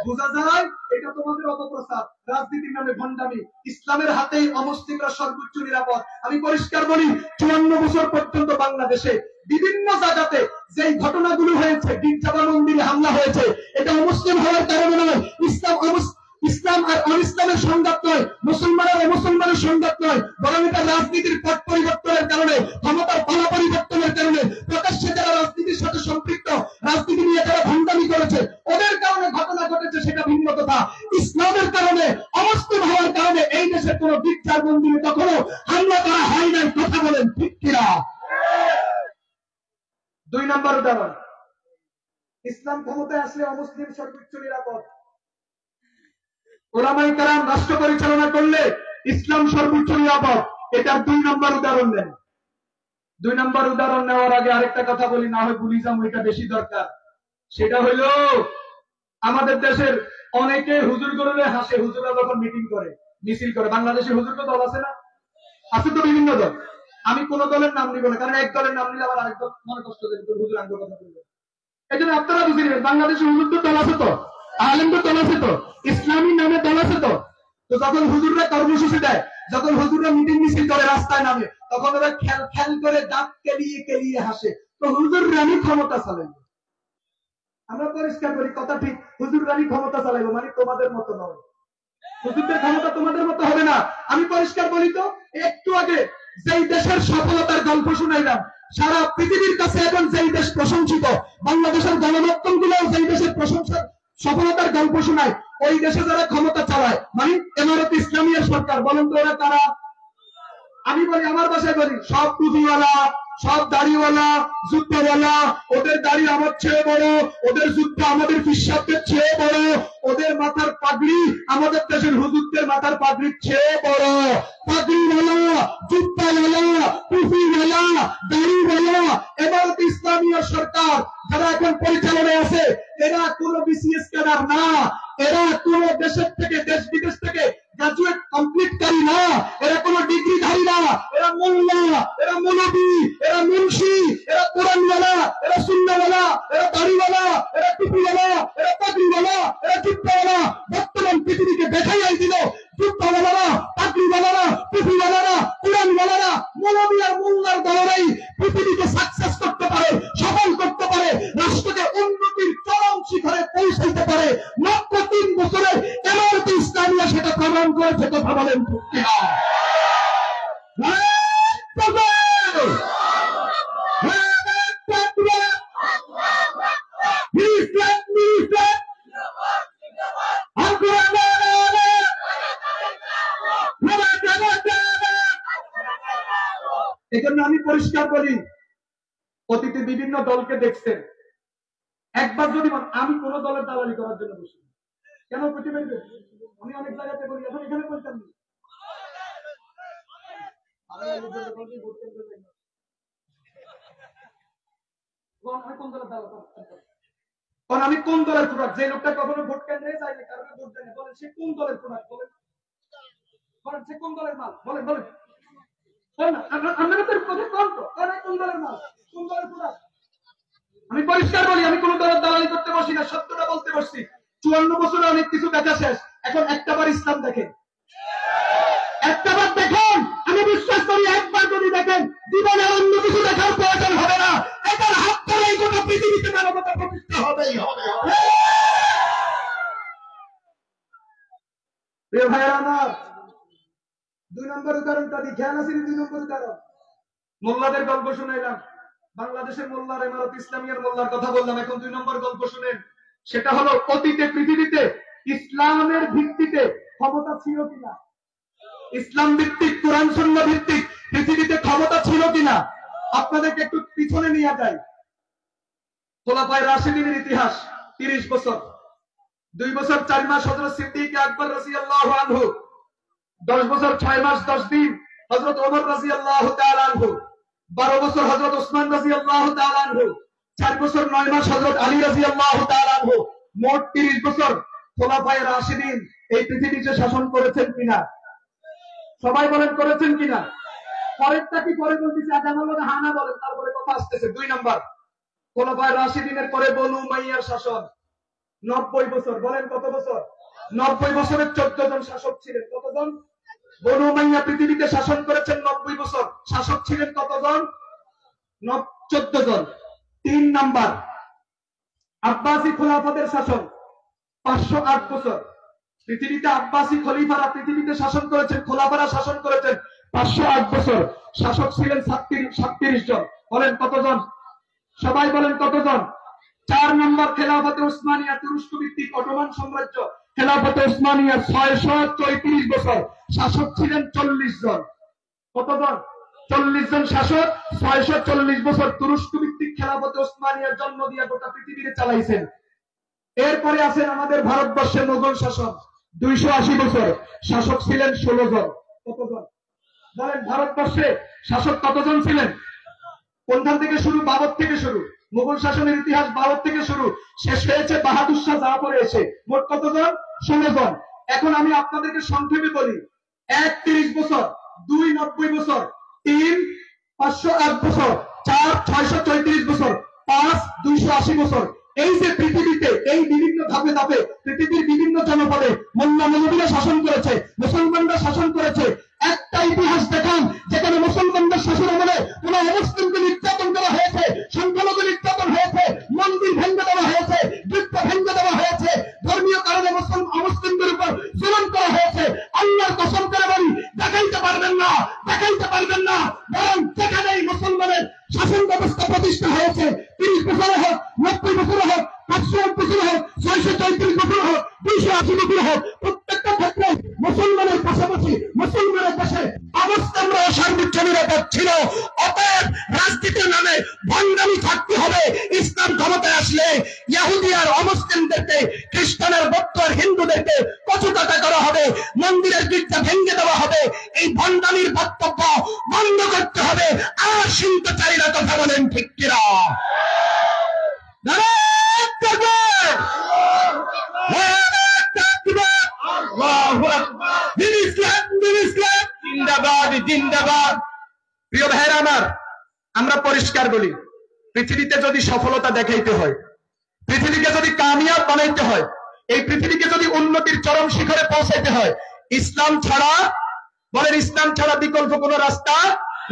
বোঝা যায় এটা তোমাদের অপপ্রচার, রাজনীতির নামে ভণ্ডামি। ইসলামের হাতেই অমুসলিমরা সর্বোচ্চ নিরাপদ। আমি পরিষ্কার বলি, 54 বছর পর্যন্ত বাংলাদেশে বিভিন্ন জায়গাতে যেই ঘটনাগুলো হয়েছে, গির্জা বা মন্দিরে হামলা হয়েছে, এটা অমুসলিম হওয়ার কারণে নয়, ইসলাম আর অনিসলামের সংঘাত নয়, মুসলমান আর অমুসলমানের সংঘাত নয়, বরং এটা রাজনীতির পট পরিবর্তনের কারণে, ক্ষমতার পালা পরিবর্তনের কারণে, প্রকাশ্যে যারা রাজনীতির সাথে সম্পৃক্ত, রাজনীতি নিয়ে যারা ভণ্ডামি করেছে, ওদের কারণে ঘটনা ঘটেছে, সেটা ভিন্ন কথা। ইসলামের কারণে, অমুসলিম হওয়ার কারণে এই দেশের কোন গির্জার মন্দিরে কখনো হামলা করা হয় নাই। কথা বলেন ঠিক কিনা? 2 নম্বর উদাহরণ, ইসলাম ক্ষমতায় আসলে অমুসলিম সর্বোচ্চ নিরাপদ। ওলামায়ে কেরাম রাষ্ট্র পরিচালনা করলে ইসলাম সর্বোচ্চ নিরাপদ। এটার 2 নম্বর উদাহরণ দেন। 2 নম্বর উদাহরণ নেওয়ার আগে আরেকটা কথা বলি, না হয় ভুলে যাবো, এটা বেশি দরকার। সেটা হইল আমাদের দেশের অনেকে হুজুর করে হাসে, হুজুররা যখন মিটিং করে, মিছিল করে। বাংলাদেশে হুজুর তো দল আছে না? আছে তো বিভিন্ন দল। আমি কোন দলের নাম নিব না, কারণ এক দলের নাম নিলে আবার আরেক দল মনে কষ্ট দেবে, হুজুর আঙ্গ কথা বলবে। এই জন্য আপনারা বুঝে নেবেন, বাংলাদেশে হুজুর তো দল আছে, তো আলেম তো দল আছে, তো ইসলামী নামে দল আছে। তো যখন হুজুররা কর্মসূচি দেয়, যখন হুজুররা মিটিং মিছিল করে রাস্তায় নামে, তখন ওরা খেল খেল করে দাঁত কেলিয়ে কেলিয়ে হাসে। তো হুজুর রানী ক্ষমতা চালাইব, আমরা পরিষ্কার করি কথা ঠিক, হুজুর রানী ক্ষমতা চালাইব মানে তোমাদের মতো নয়, হুজুরদের ক্ষমতা তোমাদের মতো হবে না। আমি পরিষ্কার বলি, তো একটু আগে যেই দেশের সফলতার গল্প শুনাইলাম, সারা পৃথিবীর কাছে এখন যেই দেশ প্রশংসিত, বাংলাদেশের গণমাধ্যম গুলো যেই দেশের প্রশংসার সফলতার গল্প শোনায়, ওই দেশে যারা ক্ষমতা চালায়, মানে এমারত ইসলামিয়া সরকার, বলেন তো ওরা কারা? আমি বলি, আমার বাসায় বলি, সব টুপিওয়ালা, সব দাড়িওয়ালা, যুদ্ধওয়ালা, ওদের দাড়ি আমার চেয়ে বড়, ওদের যুদ্ধ আমাদের ফিসাবদের চেয়ে বড়, ওদের মাথার পাগড়ি আমাদের দেশের হুজুরদের মাথার পাগড়ির চেয়ে বড়। পাগড়িওয়ালা, জুতাওয়ালা, টুপিওয়ালা, দাড়িওয়ালা এমারত ইসলামিয়া সরকার যারা এখন পরিচালনায় আছে, এরা কোন বিসিএস ক্যাডার না, এরা কোন দেশের থেকে, দেশ বিদেশ থেকে গ্রাজুয়েট কমপ্লিটকারী না, এরা কোনো ডিগ্রিধারী না, এরা মোল্লা, এরা মৌলবী, এরা মুন্সি, এরা কোরআনওয়ালা, এরা সুন্নাহওয়ালা, এরা দাড়িওয়ালা, এরা টুপিওয়ালা, এরা পাগড়িওয়ালা, এরা জুব্বাওয়ালা। বর্তমান পৃথিবীকে দেখাইয়াই দিল জুব্বাওয়ালারা, পাগড়িওয়ালারা, টুপিওয়ালারা, কোরআনওয়ালারা, মৌলবী আর মোল্লার দলেরাই পৃথিবীকে সাকসেস করতে পারে, সফল করতে পারে, রাষ্ট্রকে উন্নতির চরম শিখরে পৌঁছাইতে পারে। মাত্র 3 বছরে এমআরটি ইসলামিয়া সেটা প্রমাণ করেছে। কথা বলেন ঠিক কিনা? এজন্য আমি পরিষ্কার বলি, অতীতে বিভিন্ন দলকে দেখছেন, একবার যদি আমি কোন দলের দালালি করার জন্য বসি কেন প্রতিবেদন আমি অনেক জায়গাতে বলি, এখন এখানে বলতাম না। আমি কোন দলের প্রোডাক্ট? যে লোকটা কখনো ভোট কেন্দ্রে যায়নি, কারণে ভোট দেয়নি, বলেন সে কোন দলের প্রোডাক্ট? বলেন বলেন সে কোন দলের মাল? বলেন বলেন আমি পরিষ্কার বলি, আমি কোন দলের দালালি করতে বসি না, সত্যটা বলতে বসছি। 54 বছরে অনেক কিছু দেখা শেষ, এখন একটাবার ইসলাম দেখেন, একটাবার দেখেন। আমি বিশ্বাস করি একবার যদি দেখেন জীবনে অন্য কিছু দেখার প্রয়োজন হবে না। এটার হাত ধরে এই গোটা পৃথিবীতে মানবতা প্রতিষ্ঠা হবেই হবে। প্রিয় ভাইয়েরা আমার, 2 নম্বর উদাহরণটা দিই, খেয়াল আছে? 2 নম্বর উদাহরণ, মোল্লাদের গল্প শুনাইলাম, বাংলাদেশের মোল্লার, ইমারত ইসলামিয়ার মোল্লার কথা বললাম। এখন 2 নম্বর গল্প শুনেন, সেটা হলো অতীতে পৃথিবীতে ইসলামের ভিত্তিতে ক্ষমতা ছিল কিনা, ইসলাম ভিত্তিক কোরআন সুন্নাহ ভিত্তিক পৃথিবীতে ক্ষমতা ছিল কিনা। আপনাদেরকে একটু পিছনে নিয়ে যাই। খোলাফায়ে রাশিদিনের ইতিহাস 30 বছর, 2 বছর 4 মাস হযরত সিদ্দিক আকবর রাদিয়াল্লাহু আনহু, 10 বছর 6 মাস 10 দিন হযরত ওমর রাদিয়াল্লাহু তাআলা আনহু, 12 বছর হযরত ওসমান রাদিয়াল্লাহু তাআলা আনহু, 4 বছর 9 মাস হযরত আলী রাদিয়াল্লাহু তাআলা আনহু। মোট 30 বছর খোলাফায়ে রাশিদিন এই পৃথিবীতে শাসন করেছেন কিনা? সবাই বলেন করেছেন কিনা? পরেরটা কি পরে বলতেছি, আজ আমার মধ্যে হানা বলেন, তারপরে কথা আসতেছে। 2 নাম্বার, খোলাফায়ে রাশিদিনের পরে বনু উমাইয়ার শাসন 90 বছর। বলেন কত বছর? 90 বছরের 14 জন শাসক ছিলেন। কতজন? বনু উমাইয়া পৃথিবীতে শাসন করেছেন 90 বছর, শাসক ছিলেন কতজন? 14 জন। 3 নাম্বার, আব্বাসী খোলাফাদের শাসন 508 বছর। পৃথিবীতে আব্বাসী খলিফারা পৃথিবীতে শাসন করেছেন, খোলাফারা শাসন করেছেন 508 বছর, শাসক ছিলেন 37 জন। বলেন কতজন? সবাই বলেন কতজন? 4 নম্বর, খেলাফতে উসমানিয়া, তুরস্ক ভিত্তিক অটোমান সাম্রাজ্য, খেলাফতে উসমানিয়া 634 বছর, শাসক ছিলেন 40 জন। কতজন? 40 জন শাসক, 640 বছর তুরস্ক ভিত্তিক খেলাফতে উসমানিয়ার জন্ম দিয়ে গোটা পৃথিবীতে চালাইছেন। এরপরে আছেন আমাদের ভারতবর্ষের মোগল শাসন 280 বছর, শাসক ছিলেন 16 জন। কতজন? বলেন ভারতবর্ষে শাসক কতজন ছিলেন? কোনখান থেকে শুরু? বাবর থেকে শুরু। মোগল শাসনের ইতিহাস বাবর থেকে শুরু, শেষ হয়েছে বাহাদুর শাহ জাফরে এসে। মোট কতজন? 16 জন। এখন আমি আপনাদেরকে সংক্ষেপে বলি, 1 30 বছর, 2 90 বছর, 3 508 বছর, 4 634 বছর, 5 280 বছর। এই যে পৃথিবীতে এই বিভিন্ন ধাপে ধাপে পৃথিবীর বিভিন্ন জনপদে মোল্লা মৌলবীরা শাসন করেছে, মুসলমানরা শাসন করেছে। একটা ইতিহাস দেখান যেখানে মুসলমানদের শাসন আমলে কোন অমুসলিমকে নির্যাতন করা হয়েছে, সংখ্যালঘু নির্যাতন হয়েছে, মন্দির ভেঙে দেওয়া হয়েছে, বৃত্ত ভেঙে দেওয়া হয়েছে, ধর্মীয় কারণে অমুসলিমদের উপর জুলুম করা হয়েছে। আল্লাহর কসম করে বলি, দেখাইতে পারবেন না, দেখাইতে পারবেন না। বরং যেখানেই মুসলমানের শাসন ব্যবস্থা প্রতিষ্ঠা হয়েছে, 30 বছরে হোক, 90 বছরে হোক, 508 বছরে হোক, 634 বছরে হোক, 280 বছরে হোক, প্রত্যেকটা ক্ষেত্রে মুসলমানের পাশাপাশি মুসলমানের পাশে অবস্থানরা সর্বোচ্চ নিরাপদ ছিল। অতএব রাজনীতির নামে ভণ্ডামি থাকতে হবে। ইসলাম ক্ষমতায় আসলে ইহুদি আর অমুসলিমদেরকে, খ্রিস্টানের বৌদ্ধ আর হিন্দুদেরকে কচুকাটা করা হবে, মন্দিরের গির্জা ভেঙে দেওয়া হবে। এই ভণ্ডামির বক্তব্য বন্ধ করতে হবে। আর চিন্তাচারীরা কথা বলেন ঠিক কিনা? আল্লাহু আকবার। জিন্দাবাদ। প্রিয় ভাইরা আমার, আমরা পরিষ্কার বলি, পৃথিবীতে যদি সফলতা দেখাইতে হয়, পৃথিবীকে যদি কামিয়াব বানাইতে হয়, এই পৃথিবীকে যদি উন্নতির চরম শিখরে পৌঁছাইতে হয়, ইসলাম ছাড়া, বলেন ইসলাম ছাড়া বিকল্প কোন রাস্তা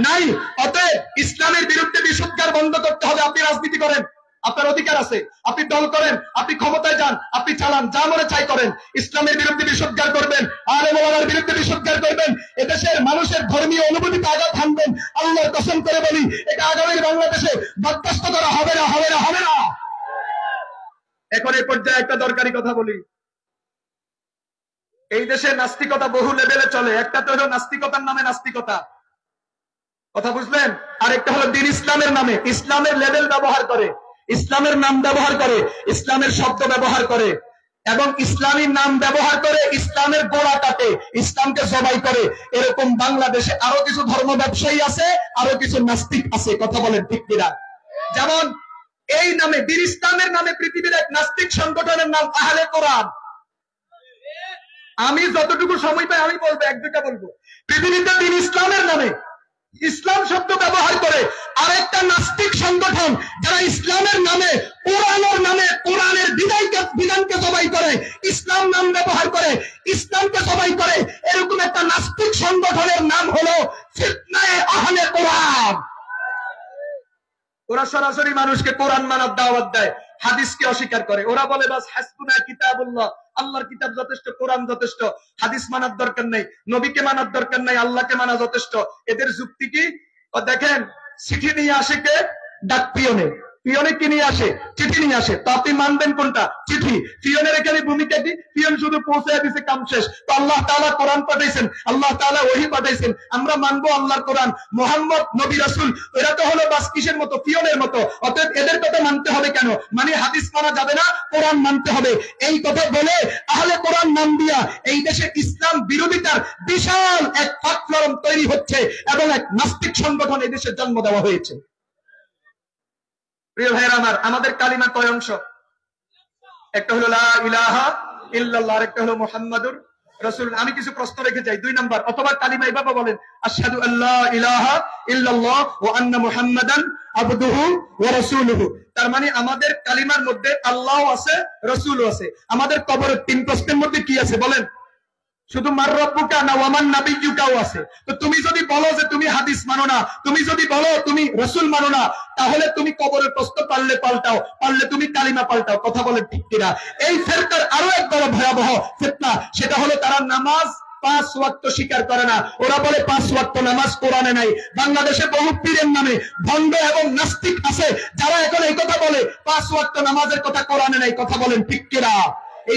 নাই। অতএব ইসলামের বিরুদ্ধে বিষোদ্গার বন্ধ করতে হবে। আপনি রাজনীতি করেন, আপনার অধিকার আছে, আপনি দল করেন, আপনি ক্ষমতায় যান, আপনি চালান, যা মনে চাই করেন। ইসলামের বিরুদ্ধে বিষোদ্গার করবেন, আলেম ওলামার বিরুদ্ধে বিষোদ্গার করবেন, এদেশের মানুষের ধর্মীয় অনুভূতিতে আঘাত হানবেন। আল্লাহর কসম করে বলি, এটা আগামীর বাংলাদেশে বরদাস্ত করা হবে না, হবে না, হবে না। এখন এই পর্যায়ে একটা দরকারি কথা বলি। এই দেশে নাস্তিকতা বহু লেভেলে চলে। একটা তো হলো নাস্তিকতার নামে নাস্তিকতা, কথা বুঝলেন? আর একটা হলো দ্বীন ইসলামের নামে ইসলামের লেভেল ব্যবহার করে, ইসলামের নাম ব্যবহার করে, ইসলামের শব্দ ব্যবহার করে এবং ইসলামী নাম ব্যবহার করে ইসলামের গোড়া কাটে, ইসলামকে জবাই করে। এরকম বাংলাদেশে আরো কিছু ধর্ম ব্যবসায়ী আছে, আরো কিছু নাস্তিক আছে, কথা বলেন ঠিক কিনা? যেমন এই নামে, দ্বীন ইসলামের নামে পৃথিবীর এক নাস্তিক সংগঠনের নাম আহলে কোরআন। আমি যতটুকু সময় পাই আমি বলবো, এক দুটা বলবো। পৃথিবীতে দ্বীন ইসলামের নামে ইসলাম শব্দ ব্যবহার করে আরেকটা নাস্তিক সংগঠন, যারা ইসলামের নামে, কোরআনের নামে কোরআনের বিধানকে জবাই করে, ইসলাম নাম ব্যবহার করে ইসলামকে জবাই করে, এরকম একটা নাস্তিক সংগঠনের নাম হলো ফিতনায়ে আহলে কোরআন। ওরা সরাসরি মানুষকে কোরআন মানার দাওয়াত দেয়, হাদিসকে অস্বীকার করে। ওরা বলে বাস হাসবুনা কিতাবুল্লাহ, আল্লাহর কিতাব যথেষ্ট, কোরআন যথেষ্ট, হাদিস মানার দরকার নেই, নবীকে মানার দরকার নেই, আল্লাহকে মানা যথেষ্ট। এদের যুক্তি কি? দেখেন, চিঠি নিয়ে আসে কে? ডাক পিয়নে। পিয়নে কি নিয়ে আসে? চিঠি নিয়ে আসে। তো আপনি মানবেন কোনটা? চিঠি। পিয়নের এখানে ভূমিকা কি? পিয়ন শুধু পৌঁছে দিছে, কাম শেষ। তো আল্লাহ তাআলা কোরআন পাঠাইছেন, আল্লাহ তাআলা ওহী পাঠাইছেন, আমরা মানবো আল্লাহর কোরআন, মুহাম্মদ নবী রাসূল। এরা তো হলো বাস কিসের মতো? পিয়নের মতো। অতএব এদের কথা মানতে হবে কেন? মানে হাদিস মানা যাবে না, কোরআন মানতে হবে। এই কথা বলে আহলে কোরআন নাম দিয়া এই দেশে ইসলাম বিরোধিতার বিশাল এক প্ল্যাটফর্ম তৈরি হচ্ছে এবং এক নাস্তিক সংগঠন এই দেশে জন্ম দেওয়া হয়েছে। প্রিয় ভাইরা আমার, আমাদের কালিমা কয় অংশ? একটা হলো লা ইলাহা ইল্লাল্লাহ, আর একটা হলো মুহাম্মাদুর রাসূলুল্লাহ। আমি কিছু প্রশ্ন রেখে যাই। 2 নাম্বার, অথবা কালিমা এভাবে বলেন, আশহাদু আল্লা ইলাহা ইল্লাল্লাহ ওয়া আন্না মুহাম্মাদান আবদুহু ওয়া রাসূলুহু। তার মানে আমাদের কালিমার মধ্যে আল্লাহ আছে, রাসূলও আছে। আমাদের কবরের 3 প্রশ্নের মধ্যে কি আছে বলেন? শুধু মার রব্বুকা না ওয়ামান নাবিয়্যুকাও আছে। তো তুমি যদি বলো যে তুমি হাদিস মানো না, তুমি যদি বলো তুমি রাসূল মানো না, তাহলে তুমি কবরের প্রশ্ন পারলে পাল্টাও, পারলে তুমি কালিমা পাল্টাও, কথা বলেন ঠিক কিনা? এই ফেরকার আরো এক বড় ভয়াবহ ফিতনা, সেটা হলো তারা নামাজ 5 ওয়াক্ত স্বীকার করে না। ওরা বলে 5 ওয়াক্ত নামাজ কোরআনে নাই। বাংলাদেশে বহু পীরের নামে ভণ্ড এবং নাস্তিক আছে, যারা এখন এই কথা বলে 5 ওয়াক্ত নামাজের কথা কোরআনে নাই, কথা বলেন ঠিক কিনা?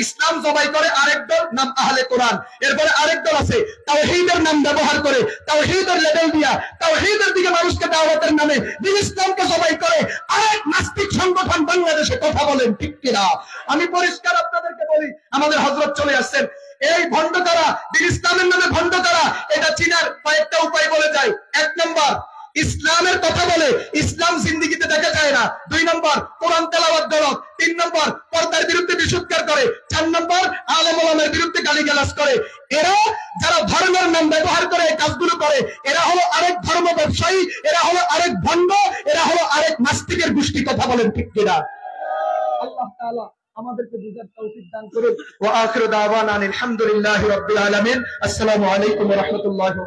ইসলাম জবাই করে আরেক দল, নাম আহলে কোরআন। এরপরে আরেক দল আছে তাওহীদের নাম ব্যবহার করে, তাওহীদের লেভেল দিয়া তাওহীদের দিকে মানুষকে দাওয়াতের নামে দ্বীন ইসলামকে জবাই করে আরেক নাস্তিক সংগঠন বাংলাদেশে, কথা বলেন ঠিক কিনা? আমি পরিষ্কার আপনাদেরকে বলি, আমাদের হযরত চলে আসছেন। এই ভণ্ড কারা, দ্বীন ইসলামের নামে ভণ্ড কারা, এটা চিনার কয়েকটা উপায় বলে যায়। 1 নম্বর, ইসলামের কথা বলে ইসলাম জিন্দেগিতে দেখা যায় না। 2 নম্বর, কোরআন তেলাওয়াত গলত। 3 নম্বর, পর্দার বিরুদ্ধে বিষোদ্গার করে। 4 নম্বর, আলেম ওলামার বিরুদ্ধে গালিগালাজ করে। এরা যারা ধর্মের নাম ব্যবহার করে এই কাজগুলো করে, এরা হলো আরেক ধর্ম ব্যবসায়ী, এরা হলো আরেক ভণ্ড, এরা হলো আরেক নাস্তিকের গোষ্ঠী, কথা বলেন ঠিক কিনা? আল্লাহ তাআলা আমাদেরকে বুঝার তৌফিক দান করুন। ওয়া আখিরু দাওয়ানা আলহামদুলিল্লাহি রাব্বিল আলামিন। আসসালামু আলাইকুম ওয়া রাহমাতুল্লাহি